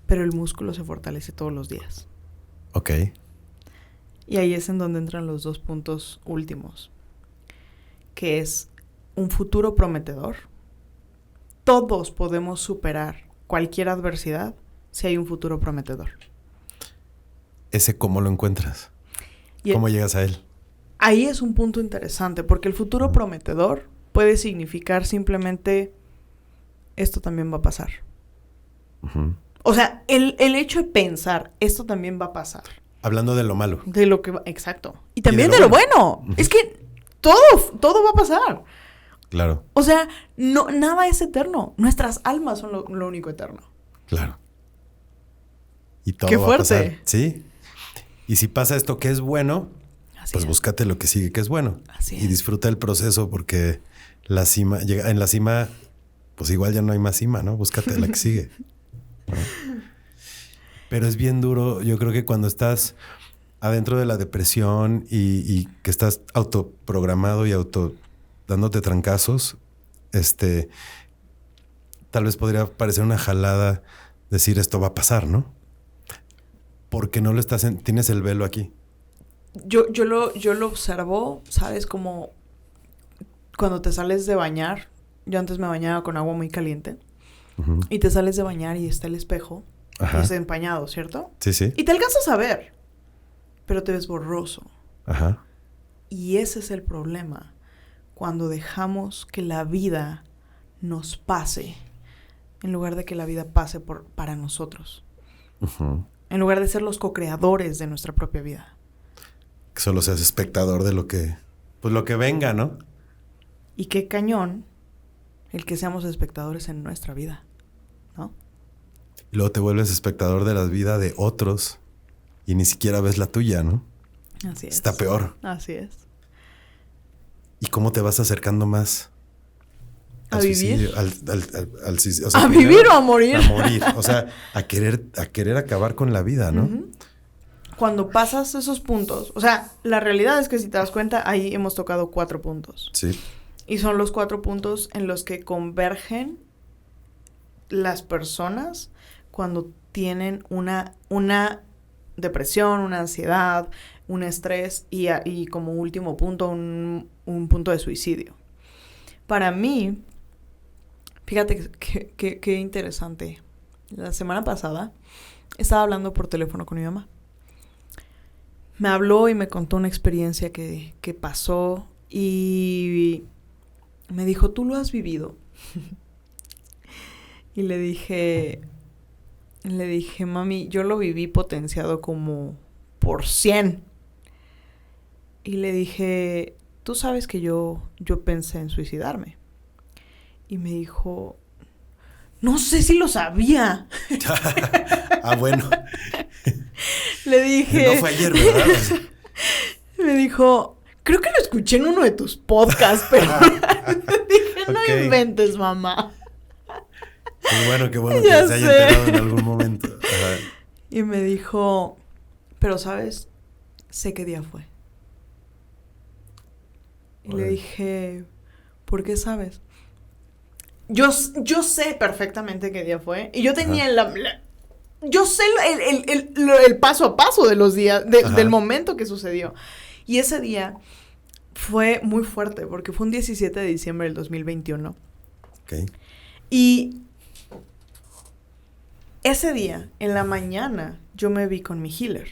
Pero el músculo se fortalece todos los días. Ok. Y ahí es en donde entran los 2 puntos últimos. Que es un futuro prometedor. Todos podemos superar cualquier adversidad si hay un futuro prometedor. ¿Ese cómo lo encuentras? Y ¿Cómo llegas a él? ahí es un punto interesante, porque el futuro prometedor puede significar simplemente esto también va a pasar. Uh-huh. O sea, el hecho de pensar esto también va a pasar. Hablando de lo malo. De lo que va, exacto. Y también de de lo lo bueno. Uh-huh. Es que todo va a pasar. Claro, O sea, nada es eterno. Nuestras almas son lo único eterno. claro. Y todo ¡Qué va a fuerte! pasar. Sí. Y si pasa esto que es bueno, Así pues es. búscate lo que sigue que es bueno. Así Y es. disfruta el proceso porque en la cima, pues igual ya no hay más cima, ¿no? Búscate la que sigue. ¿No? Pero es bien duro. Yo creo que cuando estás adentro de la depresión y que estás autoprogramado y dándote trancazos, tal vez podría parecer una jalada decir esto va a pasar, ¿no? Porque no lo tienes el velo aquí. Yo lo observo, ¿sabes? Como cuando te sales de bañar. Yo antes me bañaba con agua muy caliente. Uh-huh. Y te sales de bañar y está el espejo. Ajá. Y está empañado, ¿cierto? Sí, sí. Y te alcanzas a ver. Pero te ves borroso. Ajá. Y ese es el problema. Cuando dejamos que la vida nos pase. En lugar de que la vida pase para nosotros. Uh-huh. En lugar de ser los co-creadores de nuestra propia vida. Que solo seas espectador de lo que venga, ¿no? Y qué cañón el que seamos espectadores en nuestra vida, ¿no? Y luego te vuelves espectador de la vida de otros y ni siquiera ves la tuya, ¿no? Así es. Está peor. Así es. ¿Y cómo te vas acercando más? ¿A al vivir? suicidio, al suicidio? O sea, ¿A primero, vivir o a morir? A morir. O sea, a querer acabar con la vida, ¿no? Uh-huh. Cuando pasas esos puntos, o sea, la realidad es que si te das cuenta, ahí hemos tocado 4 puntos. Sí. Y son los 4 puntos en los que convergen las personas cuando tienen una depresión, una ansiedad, un estrés y como último punto, un punto de suicidio. Para mí, fíjate qué interesante. La semana pasada estaba hablando por teléfono con mi mamá. Me habló y me contó una experiencia que pasó y me dijo, ¿tú lo has vivido? Y le dije, Le dije, mami, yo lo viví potenciado como por 100. Y le dije, tú sabes que yo pensé en suicidarme. Y me dijo, no sé si lo sabía. Bueno. Le dije... No fue ayer, ¿verdad? Me dijo, creo que lo escuché en uno de tus podcasts, pero dije, no inventes, mamá. Qué bueno Ya que se haya sé. enterado en algún momento. Ajá. Y me dijo, pero ¿sabes? Sé qué día fue. Y le dije, ¿por qué sabes? Yo sé perfectamente qué día fue. Y yo tenía yo sé el paso a paso de los días, del momento que sucedió. Y ese día fue muy fuerte porque fue un 17 de diciembre del 2021. Ok. Y ese día, en la mañana, yo me vi con mi healer.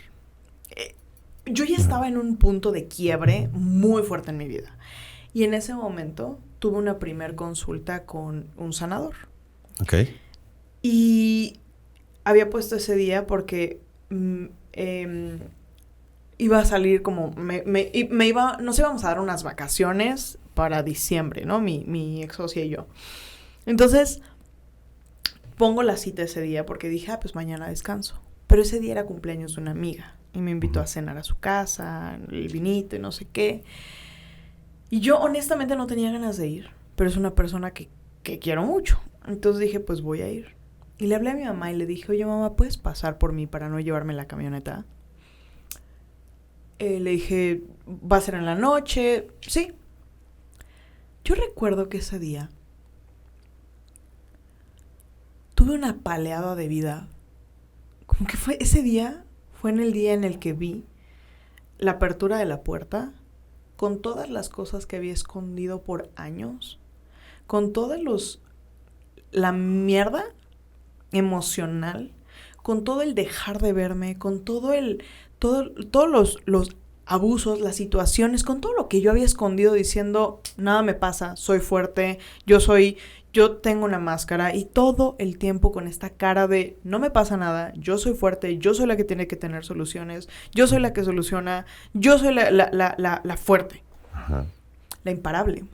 Yo ya estaba en un punto de quiebre muy fuerte en mi vida. Y en ese momento tuve una primer consulta con un sanador. Ok. Y había puesto ese día porque iba a salir como... nos íbamos a dar unas vacaciones para diciembre, ¿no? Mi ex socia y yo. Entonces, pongo la cita ese día porque dije, pues mañana descanso. Pero ese día era cumpleaños de una amiga. Y me invitó a cenar a su casa, el vinito y no sé qué. Y yo honestamente no tenía ganas de ir. Pero es una persona que quiero mucho. Entonces dije, pues voy a ir. Y le hablé a mi mamá y le dije, oye mamá, ¿puedes pasar por mí para no llevarme la camioneta? Le dije, va a ser en la noche. Sí. Yo recuerdo que ese día tuve una paleada de vida. Como que ese día fue en el día en el que vi la apertura de la puerta con todas las cosas que había escondido por años, con todos la mierda emocional, con todo el dejar de verme, con todos los abusos, las situaciones, con todo lo que yo había escondido diciendo, nada me pasa, soy fuerte, yo tengo una máscara, y todo el tiempo con esta cara de no me pasa nada, yo soy fuerte, yo soy la que tiene que tener soluciones, yo soy la que soluciona, yo soy la fuerte, la imparable.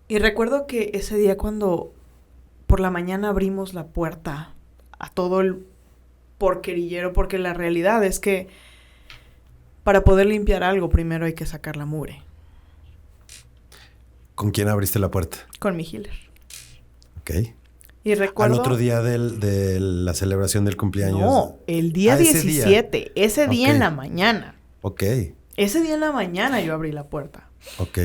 Y recuerdo que ese día cuando por la mañana abrimos la puerta a todo el porquerillero, porque la realidad es que para poder limpiar algo primero hay que sacar la mugre. ¿Con quién abriste la puerta? Con mi healer. Ok. Y recuerdo... ¿Al otro día de la celebración del cumpleaños? No, el día 17. Ese día en la mañana. Ok. Ese día en la mañana yo abrí la puerta. Ok.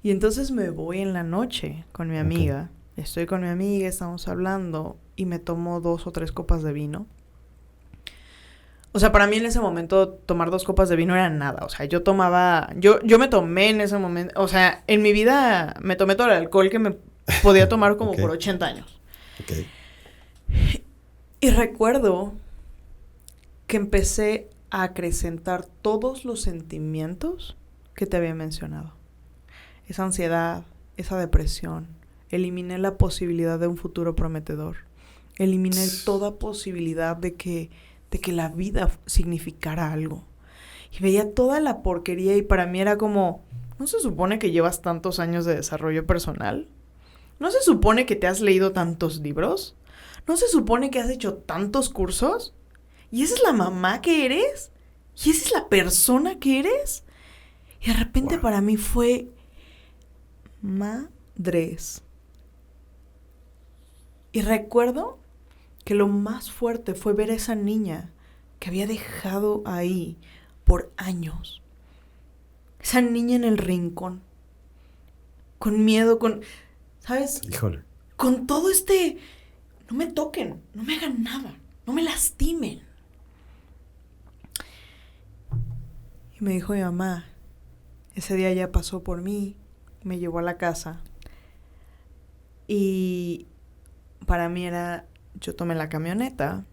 Y entonces me voy en la noche con mi amiga. Estoy con mi amiga, estamos hablando y me tomo 2 o 3 copas de vino. O sea, para mí en ese momento tomar 2 copas de vino era nada. O sea, yo me tomé en ese momento, o sea, en mi vida me tomé todo el alcohol que me podía tomar como por 80 años. Ok. Y recuerdo que empecé a acrecentar todos los sentimientos que te había mencionado. Esa ansiedad, esa depresión. Eliminé la posibilidad de un futuro prometedor. Eliminé toda posibilidad de que la vida significara algo. Y veía toda la porquería y para mí era como, ¿no se supone que llevas tantos años de desarrollo personal? ¿No se supone que te has leído tantos libros? ¿No se supone que has hecho tantos cursos? ¿Y esa es la mamá que eres? ¿Y esa es la persona que eres? Y de repente para mí fue madres. Y recuerdo que lo más fuerte fue ver a esa niña que había dejado ahí por años. Esa niña en el rincón. Con miedo, ¿sabes? Híjole. Con todo no me toquen, no me hagan nada, no me lastimen. Y me dijo mi mamá, ese día ya pasó por mí, me llevó a la casa. Y para mí yo tomé la camioneta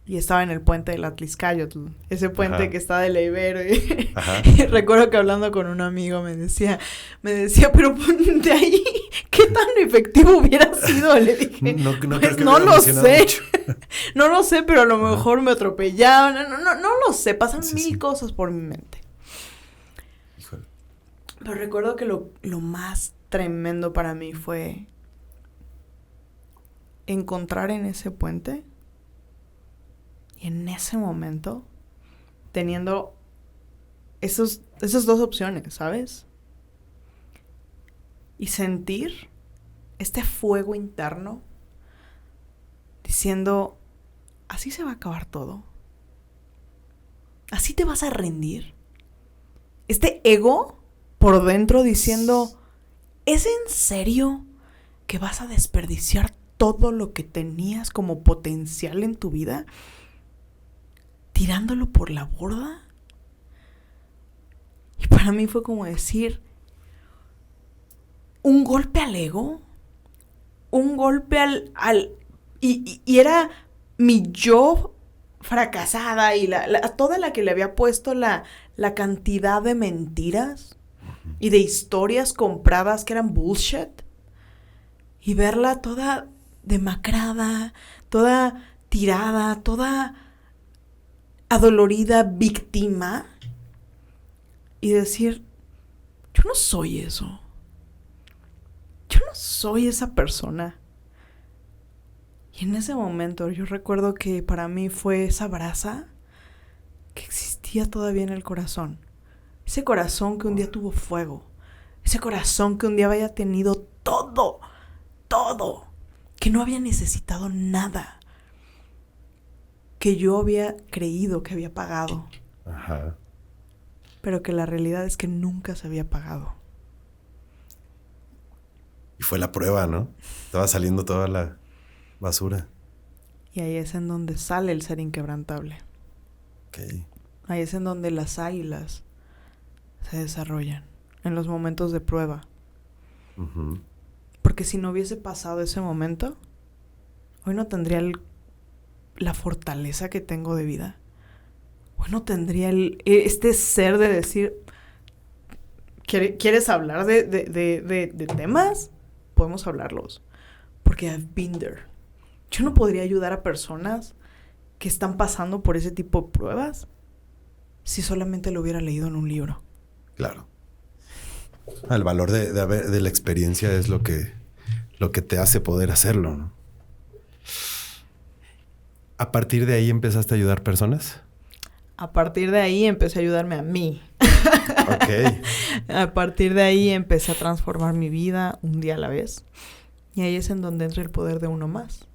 y estaba en el puente del Atlixcayotl, ese puente Ajá. que está de la Ibero. Y, Ajá. y recuerdo que hablando con un amigo me decía, pero de ahí, ¿qué tan efectivo hubiera sido? Le dije, No pues creo que no hubiera lo funcionado sé. mucho. No lo sé, pero a lo mejor me atropellaban. No lo sé, pasan Sí, mil sí. cosas por mi mente. Híjole. Pero recuerdo que lo más tremendo para mí fue encontrar en ese puente y en ese momento teniendo esas dos opciones, ¿sabes? Y sentir este fuego interno diciendo, así se va a acabar todo. Así te vas a rendir. Este ego por dentro diciendo, ¿es en serio que vas a desperdiciar todo lo que tenías como potencial en tu vida? ¿Tirándolo por la borda? Y para mí fue como decir, un golpe al ego, un golpe y era mi yo fracasada y toda la que le había puesto la cantidad de mentiras y de historias compradas que eran bullshit, y verla toda demacrada, toda tirada, toda adolorida, víctima, y decir, yo no soy eso. Yo no soy esa persona. Y en ese momento yo recuerdo que para mí fue esa brasa que existía todavía en el corazón. Ese corazón que un día tuvo fuego. Ese corazón que un día había tenido todo. Que no había necesitado nada. Que yo había creído que había pagado. Ajá. Pero que la realidad es que nunca se había pagado. Y fue la prueba, ¿no? Estaba saliendo toda la basura. Y ahí es en donde sale el ser inquebrantable. Ok. Ahí es en donde las águilas se desarrollan. En los momentos de prueba. Uh-huh. Porque si no hubiese pasado ese momento, hoy no tendría la fortaleza que tengo de vida. Hoy no tendría este ser de decir, ¿quieres hablar de temas? Podemos hablarlos. Porque I've been there. Yo no podría ayudar a personas que están pasando por ese tipo de pruebas si solamente lo hubiera leído en un libro. Claro. El valor de la experiencia es lo que te hace poder hacerlo, ¿no? ¿A partir de ahí empezaste a ayudar personas? A partir de ahí empecé a ayudarme a mí. Ok. A partir de ahí empecé a transformar mi vida un día a la vez. Y ahí es en donde entra el poder de uno más.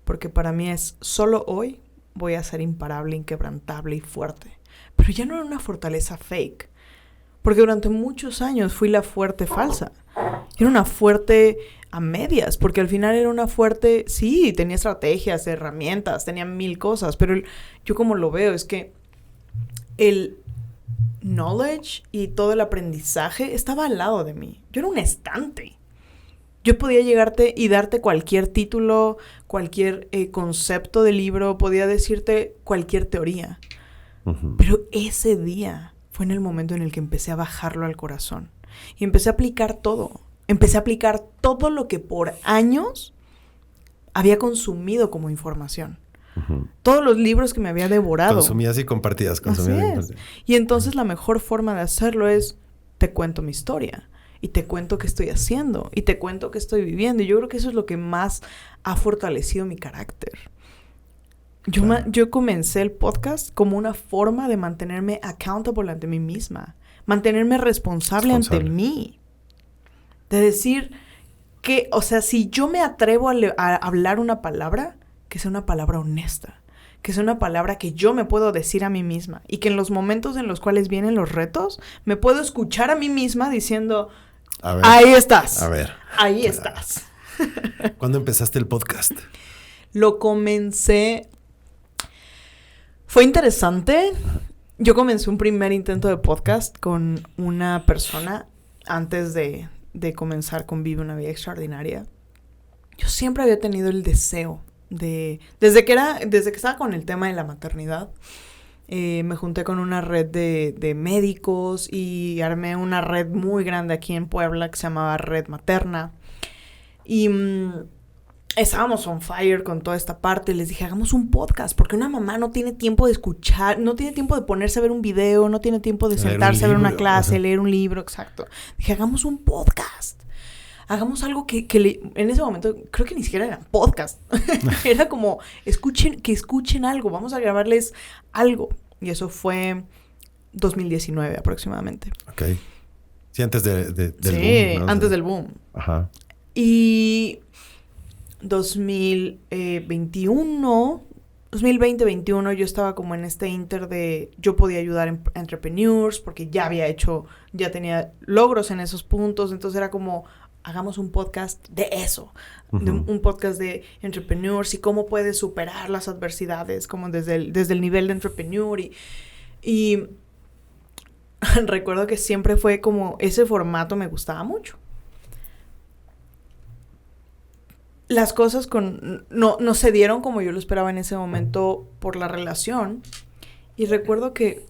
Porque para mí es, solo hoy voy a ser imparable, inquebrantable y fuerte. Pero ya no era una fortaleza fake. Porque durante muchos años fui la fuerte falsa. Era una fuerte a medias. Porque al final era una fuerte, sí, tenía estrategias, herramientas, tenía mil cosas. Pero yo como lo veo es que el knowledge y todo el aprendizaje estaba al lado de mí. Yo era un estante. Yo podía llegarte y darte cualquier título, cualquier concepto de libro, podía decirte cualquier teoría. Uh-huh. Pero ese día fue en el momento en el que empecé a bajarlo al corazón. Y empecé a aplicar todo. Empecé a aplicar todo lo que por años había consumido como información. Uh-huh. Todos los libros que me había devorado. Consumías y compartías. Y entonces la mejor forma de hacerlo es, te cuento mi historia. Y te cuento qué estoy haciendo. Y te cuento qué estoy viviendo. Y yo creo que eso es lo que más ha fortalecido mi carácter. Yo comencé el podcast como una forma de mantenerme accountable ante mí misma. Mantenerme responsable ante mí. De decir que, o sea, si yo me atrevo a hablar una palabra, que sea una palabra honesta. Que sea una palabra que yo me puedo decir a mí misma. Y que en los momentos en los cuales vienen los retos, me puedo escuchar a mí misma diciendo, a ver, ahí estás. A ver. Ahí estás. ¿Cuándo empezaste el podcast? Lo comencé. Fue interesante. Yo comencé un primer intento de podcast con una persona antes de comenzar con Vive una Vida Extraordinaria. Yo siempre había tenido el deseo Desde que estaba con el tema de la maternidad, me junté con una red de médicos y armé una red muy grande aquí en Puebla que se llamaba Red Materna. Y estábamos on fire con toda esta parte. Les dije, hagamos un podcast, porque una mamá no tiene tiempo de escuchar, no tiene tiempo de ponerse a ver un video, no tiene tiempo de sentarse a ver una clase, leer un libro, exacto. Dije, hagamos un podcast. Hagamos algo que en ese momento, creo que ni siquiera era podcast. Era como, que escuchen algo, vamos a grabarles algo. Y eso fue 2019 aproximadamente. Ok. Sí, antes del boom. Sí, ¿no? antes del boom. Ajá. Y 2020-21, yo estaba como en este inter de yo podía ayudar a entrepreneurs porque ya tenía logros en esos puntos, entonces era como, hagamos un podcast de eso, un podcast de entrepreneurs y cómo puedes superar las adversidades, como desde el nivel de entrepreneur y recuerdo que siempre fue como, ese formato me gustaba mucho. Las cosas no se dieron como yo lo esperaba en ese momento por la relación. Y recuerdo que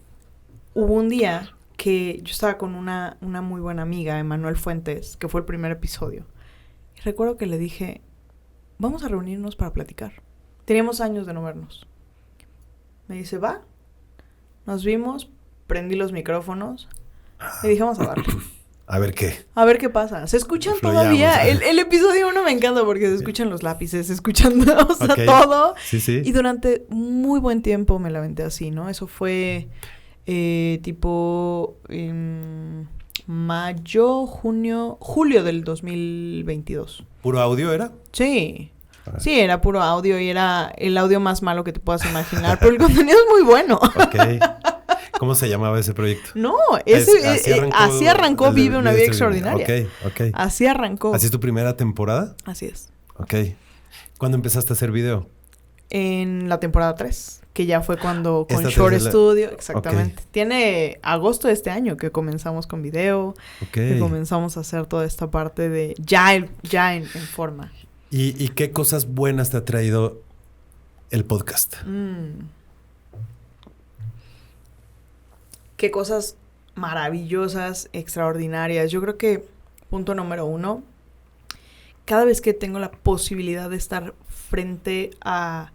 hubo un día que yo estaba con una muy buena amiga, Emanuel Fuentes, que fue el primer episodio. Y recuerdo que le dije, vamos a reunirnos para platicar. Teníamos años de no vernos. Me dice, va. Nos vimos, prendí los micrófonos y dije, vamos a darle. A ver qué. A ver qué pasa. ¿Se escuchan todavía? El episodio 1 me encanta porque se escuchan los lápices, se escuchan todo. Sí, sí. Y durante muy buen tiempo me la aventé así, ¿no? Eso fue tipo julio del 2022. ¿Puro audio era? Sí. Sí, era puro audio y era el audio más malo que te puedas imaginar, pero el contenido es muy bueno. Ok. ¿Cómo se llamaba ese proyecto? No, así arrancó Vive una vida extraordinaria. Ok. Así arrancó. ¿Así es tu primera temporada? Así es. Ok. ¿Cuándo empezaste a hacer video? En la temporada 3, que ya fue cuando con Esta Short tercera... Studio, exactamente. Okay. Tiene agosto de este año que comenzamos con video, que comenzamos a hacer toda esta parte de ya en forma. ¿Y qué cosas buenas te ha traído el podcast? Qué cosas maravillosas, extraordinarias. Yo creo que, punto número 1, cada vez que tengo la posibilidad de estar frente a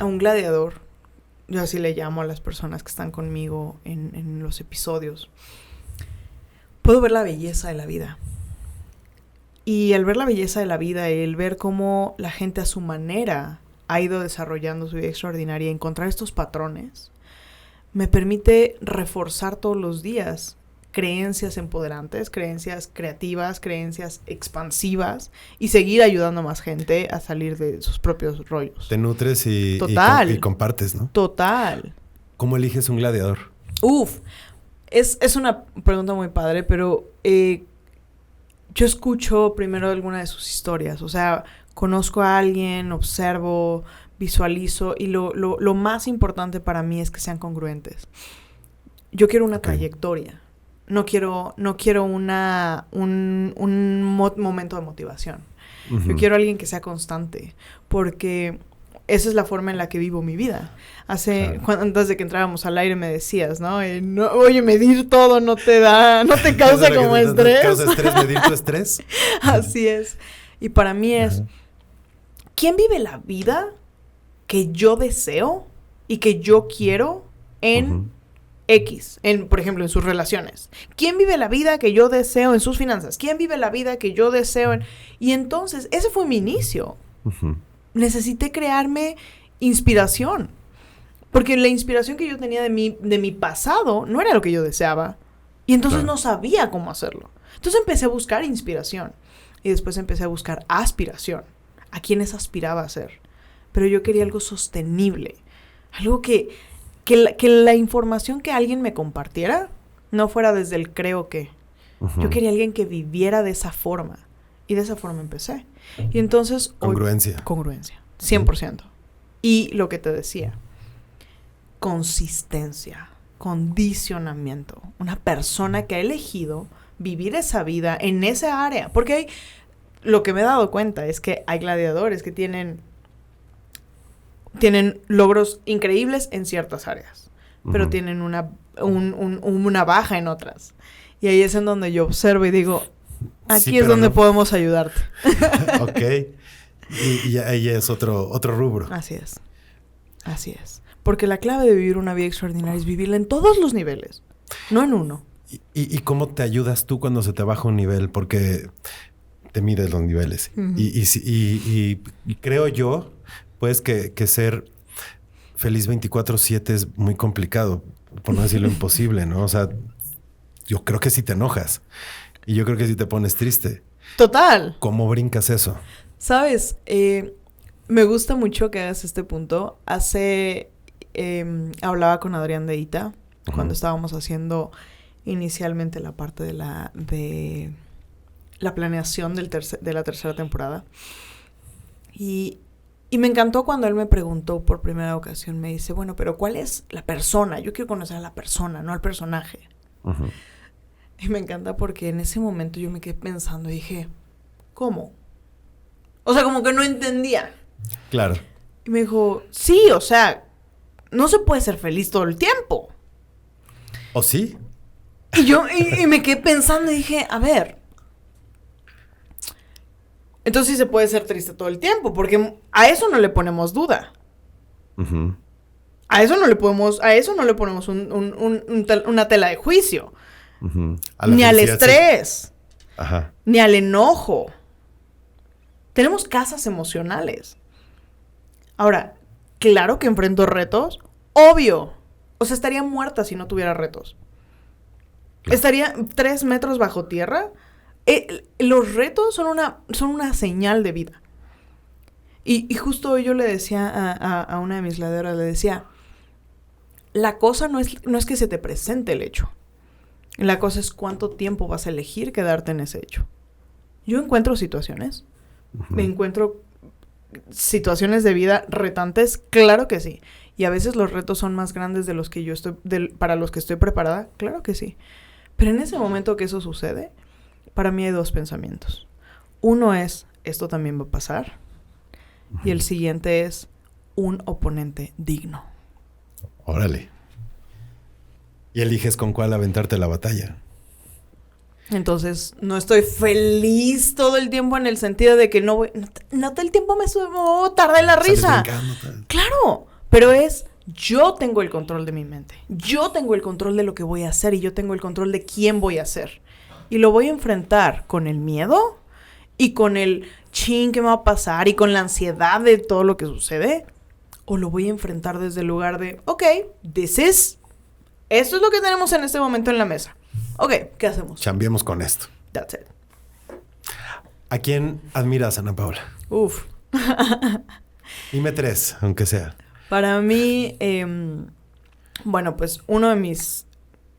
un gladiador, yo así le llamo a las personas que están conmigo en los episodios, puedo ver la belleza de la vida. Y al ver la belleza de la vida, el ver cómo la gente a su manera ha ido desarrollando su vida extraordinaria y encontrar estos patrones, me permite reforzar todos los días creencias empoderantes, creencias creativas, creencias expansivas y seguir ayudando a más gente a salir de sus propios rollos. Te nutres y compartes, ¿no? Total. ¿Cómo eliges un gladiador? Es una pregunta muy padre, pero yo escucho primero alguna de sus historias. O sea, conozco a alguien, observo, visualizo y lo más importante para mí es que sean congruentes. Yo quiero una trayectoria. No quiero un momento de motivación. Yo quiero a alguien que sea constante, porque esa es la forma en la que vivo mi vida. Antes de que entrábamos al aire me decías, ¿no? Oye, medir todo no te causa como estrés. ¿Causa estrés medir tu estrés? Así es. Y para mí es, ¿quién vive la vida que yo deseo y que yo quiero en X, por ejemplo, en sus relaciones? ¿Quién vive la vida que yo deseo en sus finanzas? ¿Quién vive la vida que yo deseo en...? Y entonces, ese fue mi inicio. Necesité crearme inspiración. Porque la inspiración que yo tenía de mi pasado no era lo que yo deseaba. Y entonces no sabía cómo hacerlo. Entonces empecé a buscar inspiración. Y después empecé a buscar aspiración. ¿A quiénes aspiraba a ser? Pero yo quería algo sostenible. Algo que la información que alguien me compartiera no fuera desde el creo que. Yo quería alguien que viviera de esa forma. Y de esa forma empecé. Y entonces... Congruencia. 100%. Y lo que te decía. Consistencia. Condicionamiento. Una persona que ha elegido vivir esa vida en esa área. Porque lo que me he dado cuenta es que hay gladiadores que tienen logros increíbles en ciertas áreas, pero tienen una baja en otras. Y ahí es en donde yo observo y digo, aquí Sí, es pero donde no. podemos ayudarte. Ok. Y ahí es otro rubro. Así es. Así es. Porque la clave de vivir una vida extraordinaria es vivirla en todos los niveles, no en uno. ¿Y cómo te ayudas tú cuando se te baja un nivel? Porque te mides los niveles. Ujú. Y creo yo, pues, que ser feliz 24/7 es muy complicado, por no decirlo imposible, ¿no? O sea, yo creo que si te enojas y yo creo que si te pones triste. Total. ¿Cómo brincas eso? ¿Sabes? Me gusta mucho que hagas este punto. Hablaba con Adrián de Ita cuando estábamos haciendo inicialmente la parte de la planeación de la tercera temporada. Y me encantó cuando él me preguntó por primera ocasión, me dice, bueno, pero ¿cuál es la persona? Yo quiero conocer a la persona, no al personaje. Uh-huh. Y me encanta porque en ese momento yo me quedé pensando y dije, ¿cómo? O sea, como que no entendía. Claro. Y me dijo, sí, o sea, no se puede ser feliz todo el tiempo. ¿O sí? Y yo y me quedé pensando y dije, a ver, entonces sí se puede ser triste todo el tiempo, porque a eso no le ponemos duda. Uh-huh. A eso no le ponemos una tela de juicio. Uh-huh. Ni al felicidad, estrés, Ajá. ni al enojo. Tenemos casas emocionales. Ahora, claro que enfrento retos, obvio. O sea, estaría muerta si no tuviera retos. Claro. Estaría 3 metros bajo tierra. Los retos son una señal de vida. Y justo hoy yo le decía a una de mis gladiadoras, le decía, la cosa no es que se te presente el hecho. La cosa es cuánto tiempo vas a elegir quedarte en ese hecho. Yo encuentro situaciones. Me encuentro situaciones de vida retantes, claro que sí. Y a veces los retos son más grandes de los que para los que estoy preparada, claro que sí. Pero en ese momento que eso sucede, para mí hay 2 pensamientos. Uno es, esto también va a pasar. Y el siguiente es, un oponente digno. Órale. Y eliges con cuál aventarte la batalla. Entonces, no estoy feliz todo el tiempo en el sentido de que no todo el tiempo me subo tarde la risa. Claro, pero yo tengo el control de mi mente. Yo tengo el control de lo que voy a hacer y yo tengo el control de quién voy a ser. Y lo voy a enfrentar con el miedo y con el chin que me va a pasar y con la ansiedad de todo lo que sucede. O lo voy a enfrentar desde el lugar de, ok, esto es lo que tenemos en este momento en la mesa. Ok, ¿qué hacemos? Chambiemos con esto. That's it. ¿A quién admiras, Ana Paula? Uf. Dime 3, aunque sea. Para mí, bueno, pues uno de mis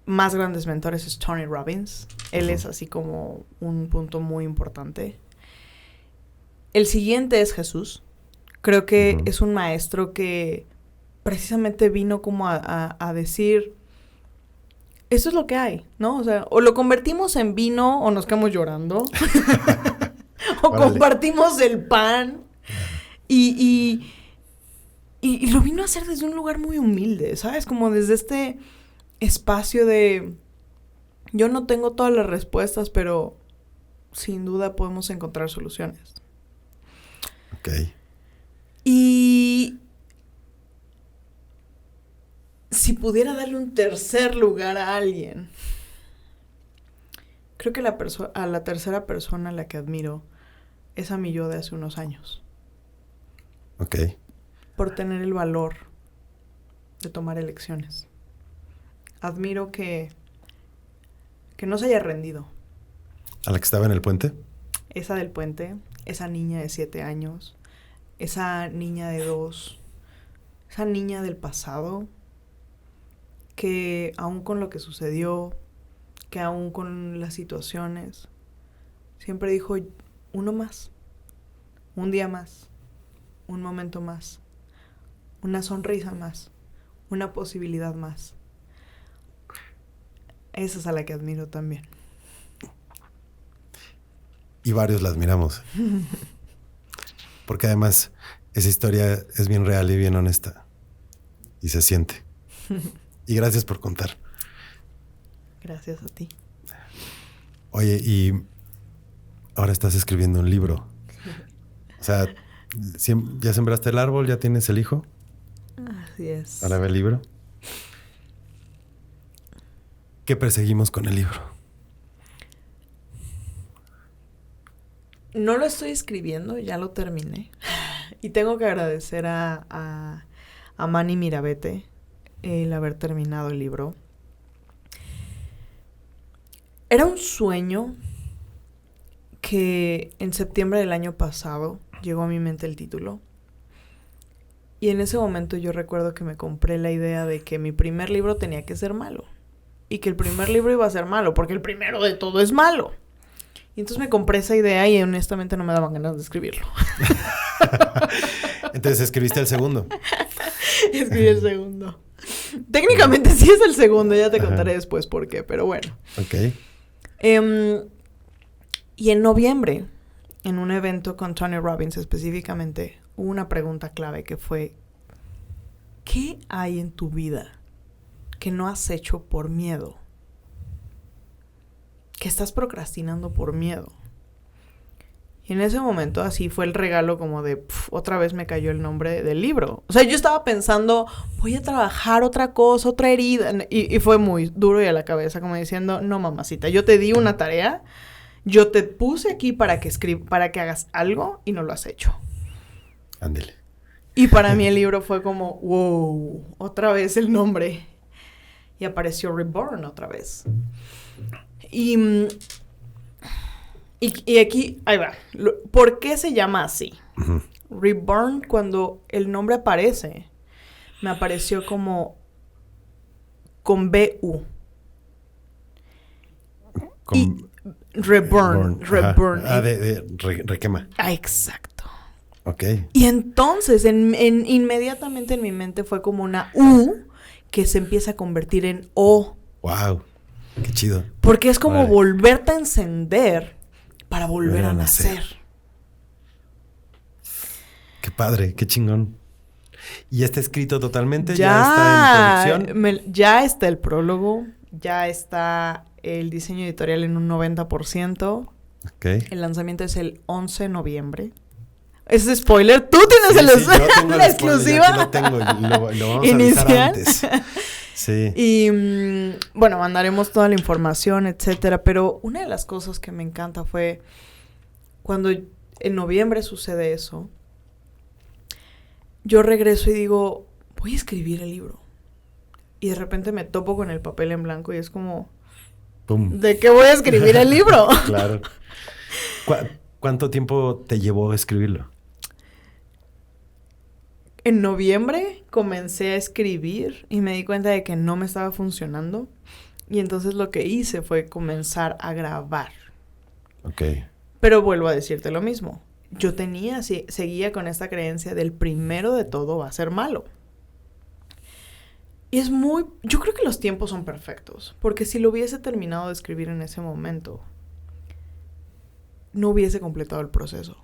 más grandes mentores es Tony Robbins. Él es así como un punto muy importante. El siguiente es Jesús. Creo que es un maestro que precisamente vino como a decir, eso es lo que hay, ¿no? O sea, o lo convertimos en vino o nos quedamos llorando. O compartimos el pan. Y lo vino a hacer desde un lugar muy humilde, ¿sabes? Como desde este espacio de, yo no tengo todas las respuestas, pero sin duda podemos encontrar soluciones. Ok. Y si pudiera darle un tercer lugar a alguien, creo que a la tercera persona a la que admiro es a mi yo de hace unos años. Ok. Por tener el valor de tomar elecciones. Admiro que no se haya rendido. ¿A la que estaba en el puente? Esa del puente, esa niña de 7 años, esa niña de 2, esa niña del pasado, que aún con lo que sucedió, que aún con las situaciones, siempre dijo, uno más, un día más, un momento más, una sonrisa más, una posibilidad más. Esa es a la que admiro también. Y varios la admiramos. Porque además esa historia es bien real y bien honesta. Y se siente. Y gracias por contar. Gracias a ti. Oye, y ahora estás escribiendo un libro. O sea, ¿ya sembraste el árbol? ¿Ya tienes el hijo? Así es. Ahora ve el libro. ¿Qué perseguimos con el libro? No lo estoy escribiendo, ya lo terminé. Y tengo que agradecer a Manny Mirabete el haber terminado el libro. Era un sueño que en septiembre del año pasado llegó a mi mente el título. Y en ese momento yo recuerdo que me compré la idea de que mi primer libro tenía que ser malo. Y que el primer libro iba a ser malo, porque el primero de todo es malo. Y entonces me compré esa idea y honestamente no me daban ganas de escribirlo. Entonces escribiste el segundo. Escribí el segundo. Técnicamente sí es el segundo, ya te contaré después por qué, pero bueno. Ok. Y en noviembre, en un evento con Tony Robbins específicamente, hubo una pregunta clave que fue: ¿qué hay en tu vida que no has hecho por miedo? Que estás procrastinando por miedo. Y en ese momento así fue el regalo como de... otra vez me cayó el nombre del libro. O sea, yo estaba pensando, voy a trabajar otra cosa, otra herida. Y fue muy duro y a la cabeza, como diciendo, no, mamacita, yo te di una tarea, yo te puse aquí para que hagas algo y no lo has hecho. Ándele. Y para mí el libro fue como, wow, otra vez el nombre. Y apareció Reborn otra vez. Y aquí, ahí va. ¿Por qué se llama así? Uh-huh. Reborn, cuando el nombre aparece, me apareció como con B-U. Y Reborn. De requema. Ah, exacto. Ok. Y entonces, inmediatamente en mi mente fue como una U que se empieza a convertir en O. Wow. Qué chido. Porque es como volverte a encender para volver a nacer. Qué padre, qué chingón. ¿Y está escrito totalmente? ¿Ya está en producción? Ya está el prólogo, ya está el diseño editorial en un 90%. Okay. El lanzamiento es el 11 de noviembre. ¿Es spoiler? ¿Tú tienes la exclusiva? Yo aquí lo tengo, lo vamos a avisar antes. Sí. Y bueno, mandaremos toda la información, etcétera. Pero una de las cosas que me encanta fue cuando en noviembre sucede eso. Yo regreso y digo, voy a escribir el libro. Y de repente me topo con el papel en blanco y es como, ¡pum! ¿De qué voy a escribir el libro? Claro. ¿Cuánto tiempo te llevó a escribirlo? En noviembre comencé a escribir y me di cuenta de que no me estaba funcionando. Y entonces lo que hice fue comenzar a grabar. Ok. Pero vuelvo a decirte lo mismo. Yo seguía con esta creencia del primero de todo va a ser malo. Y yo creo que los tiempos son perfectos. Porque si lo hubiese terminado de escribir en ese momento, no hubiese completado el proceso.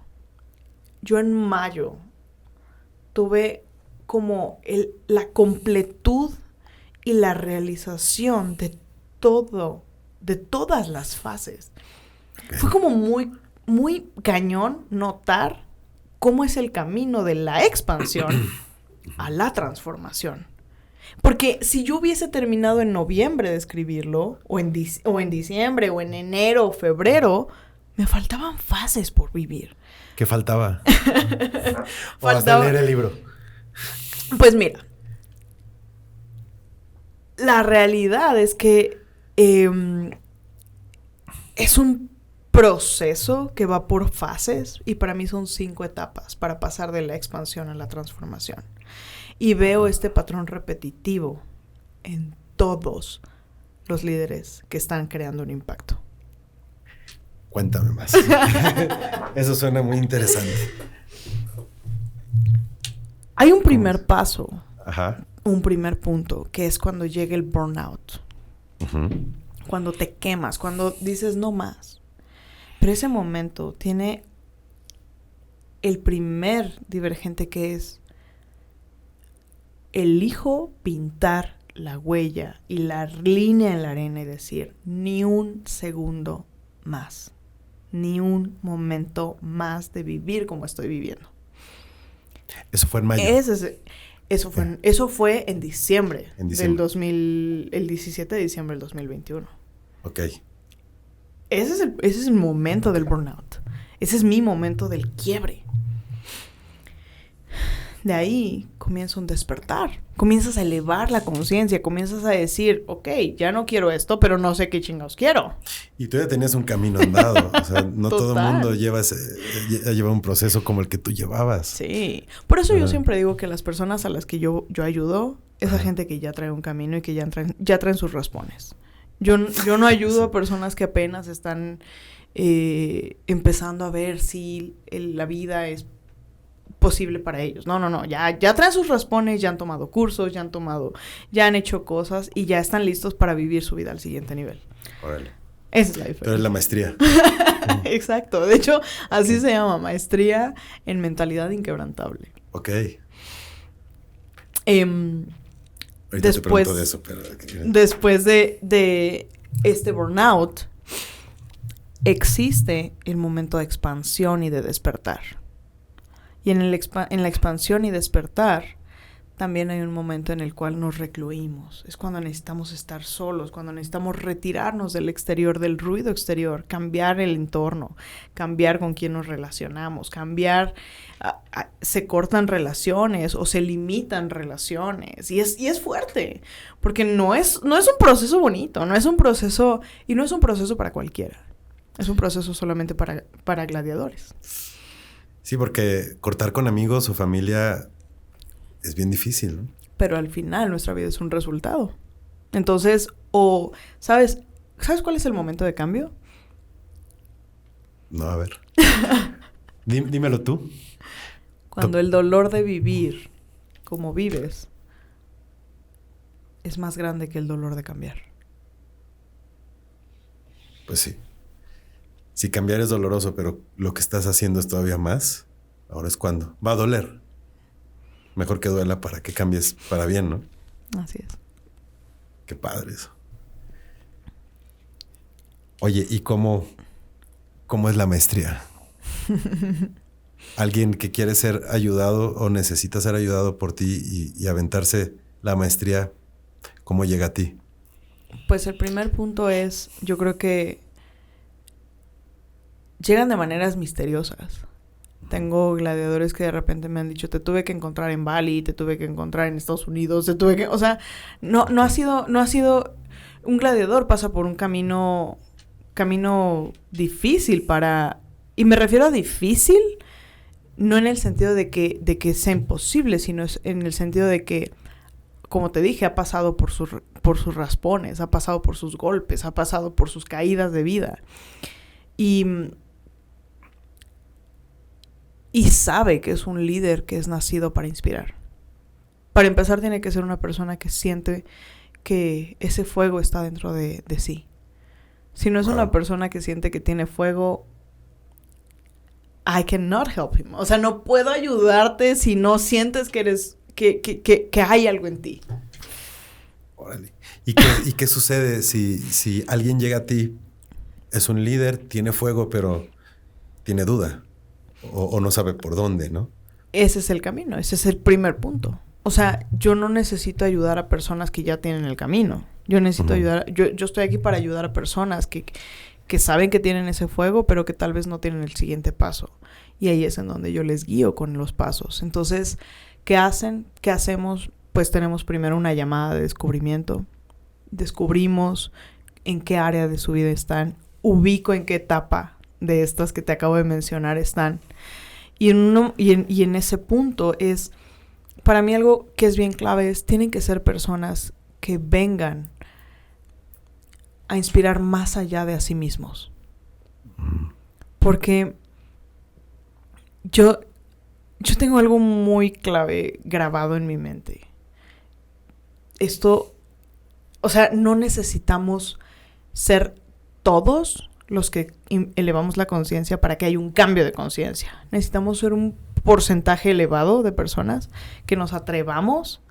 Yo en mayo tuve como la completud y la realización de todas las fases. Okay. Fue como muy, muy cañón notar cómo es el camino de la expansión a la transformación. Porque si yo hubiese terminado en noviembre de escribirlo, o en diciembre, o en enero, o febrero, me faltaban fases por vivir. ¿Qué faltaba? ¿O hasta leer el libro? Pues mira, la realidad es que es un proceso que va por fases y para mí son 5 etapas para pasar de la expansión a la transformación. Y veo este patrón repetitivo en todos los líderes que están creando un impacto. Cuéntame más. Eso suena muy interesante. Hay un primer paso, ajá, un primer punto, que es cuando llega el burnout. Uh-huh. Cuando te quemas, cuando dices no más. Pero ese momento tiene el primer divergente, que es: elijo pintar la huella y la línea en la arena y decir, ni un segundo más, ni un momento más de vivir como estoy viviendo. Eso fue en mayo. Eso fue en diciembre, el 17 de diciembre del 2021. Ok. Ese es el momento del burnout. Ese es mi momento del quiebre. De ahí comienza un despertar. Comienzas a elevar la conciencia. Comienzas a decir, ok, ya no quiero esto, pero no sé qué chingados quiero. Y tú ya tenías un camino andado. O sea, no Total. todo el mundo lleva un proceso como el que tú llevabas. Sí. Por eso yo siempre digo que las personas a las que yo ayudo, esa gente que ya trae un camino y que ya traen sus raspones. Yo no ayudo a personas que apenas están empezando a ver si la vida es posible para ellos. No. Ya traen sus raspones, ya han tomado cursos, ya han hecho cosas y ya están listos para vivir su vida al siguiente nivel. Órale. Esa es la diferencia. Pero es la maestría. Exacto. De hecho, así se llama, maestría en mentalidad inquebrantable. Ok. Ahorita te pregunto de eso, pero... Después de este burnout, existe el momento de expansión y de despertar. Y en la expansión y despertar, también hay un momento en el cual nos recluimos. Es cuando necesitamos estar solos, cuando necesitamos retirarnos del exterior, del ruido exterior, cambiar el entorno, cambiar con quién nos relacionamos, se cortan relaciones o se limitan relaciones. Y es fuerte, porque no es un proceso bonito, no es un proceso para cualquiera. Es un proceso solamente para gladiadores. Sí, porque cortar con amigos o familia es bien difícil, ¿no? Pero al final nuestra vida es un resultado. Entonces, ¿sabes cuál es el momento de cambio? No, a ver. Dímelo tú. Cuando el dolor de vivir como vives es más grande que el dolor de cambiar. Pues sí. Si cambiar es doloroso, pero lo que estás haciendo es todavía más, ahora es cuando. Va a doler. Mejor que duela para que cambies para bien, ¿no? Así es. Qué padre eso. Oye, ¿y cómo es la maestría? Alguien que quiere ser ayudado o necesita ser ayudado por ti y aventarse la maestría, ¿cómo llega a ti? Pues el primer punto es, yo creo que llegan de maneras misteriosas. Tengo gladiadores que de repente me han dicho, te tuve que encontrar en Bali, te tuve que encontrar en Estados Unidos, o sea, no ha sido, un gladiador pasa por un camino difícil y me refiero a difícil, no en el sentido de que sea imposible, sino en el sentido de que, como te dije, ha pasado por sus raspones, ha pasado por sus golpes, ha pasado por sus caídas de vida. Y sabe que es un líder que es nacido para inspirar. Para empezar, tiene que ser una persona que siente que ese fuego está dentro de sí. Si no es una persona que siente que tiene fuego, I cannot help him. O sea, no puedo ayudarte si no sientes que eres, que hay algo en ti. Órale. ¿Y qué sucede si alguien llega a ti, es un líder, tiene fuego, pero tiene duda? O no sabe por dónde, ¿no? Ese es el camino, ese es el primer punto. O sea, yo no necesito ayudar a personas que ya tienen el camino. Yo necesito ayudar, yo estoy aquí para ayudar a personas que saben que tienen ese fuego, pero que tal vez no tienen el siguiente paso. Y ahí es en donde yo les guío con los pasos. Entonces, ¿qué hacen? ¿Qué hacemos? Pues tenemos primero una llamada de descubrimiento. Descubrimos en qué área de su vida están. Ubico en qué etapa de estas que te acabo de mencionar están. Y en ese punto es, para mí algo que es bien clave es, tienen que ser personas que vengan a inspirar más allá de a sí mismos. Porque yo tengo algo muy clave grabado en mi mente. Esto, o sea, no necesitamos ser todos los que elevamos la conciencia para que haya un cambio de conciencia. Necesitamos ser un porcentaje elevado de personas que nos atrevamos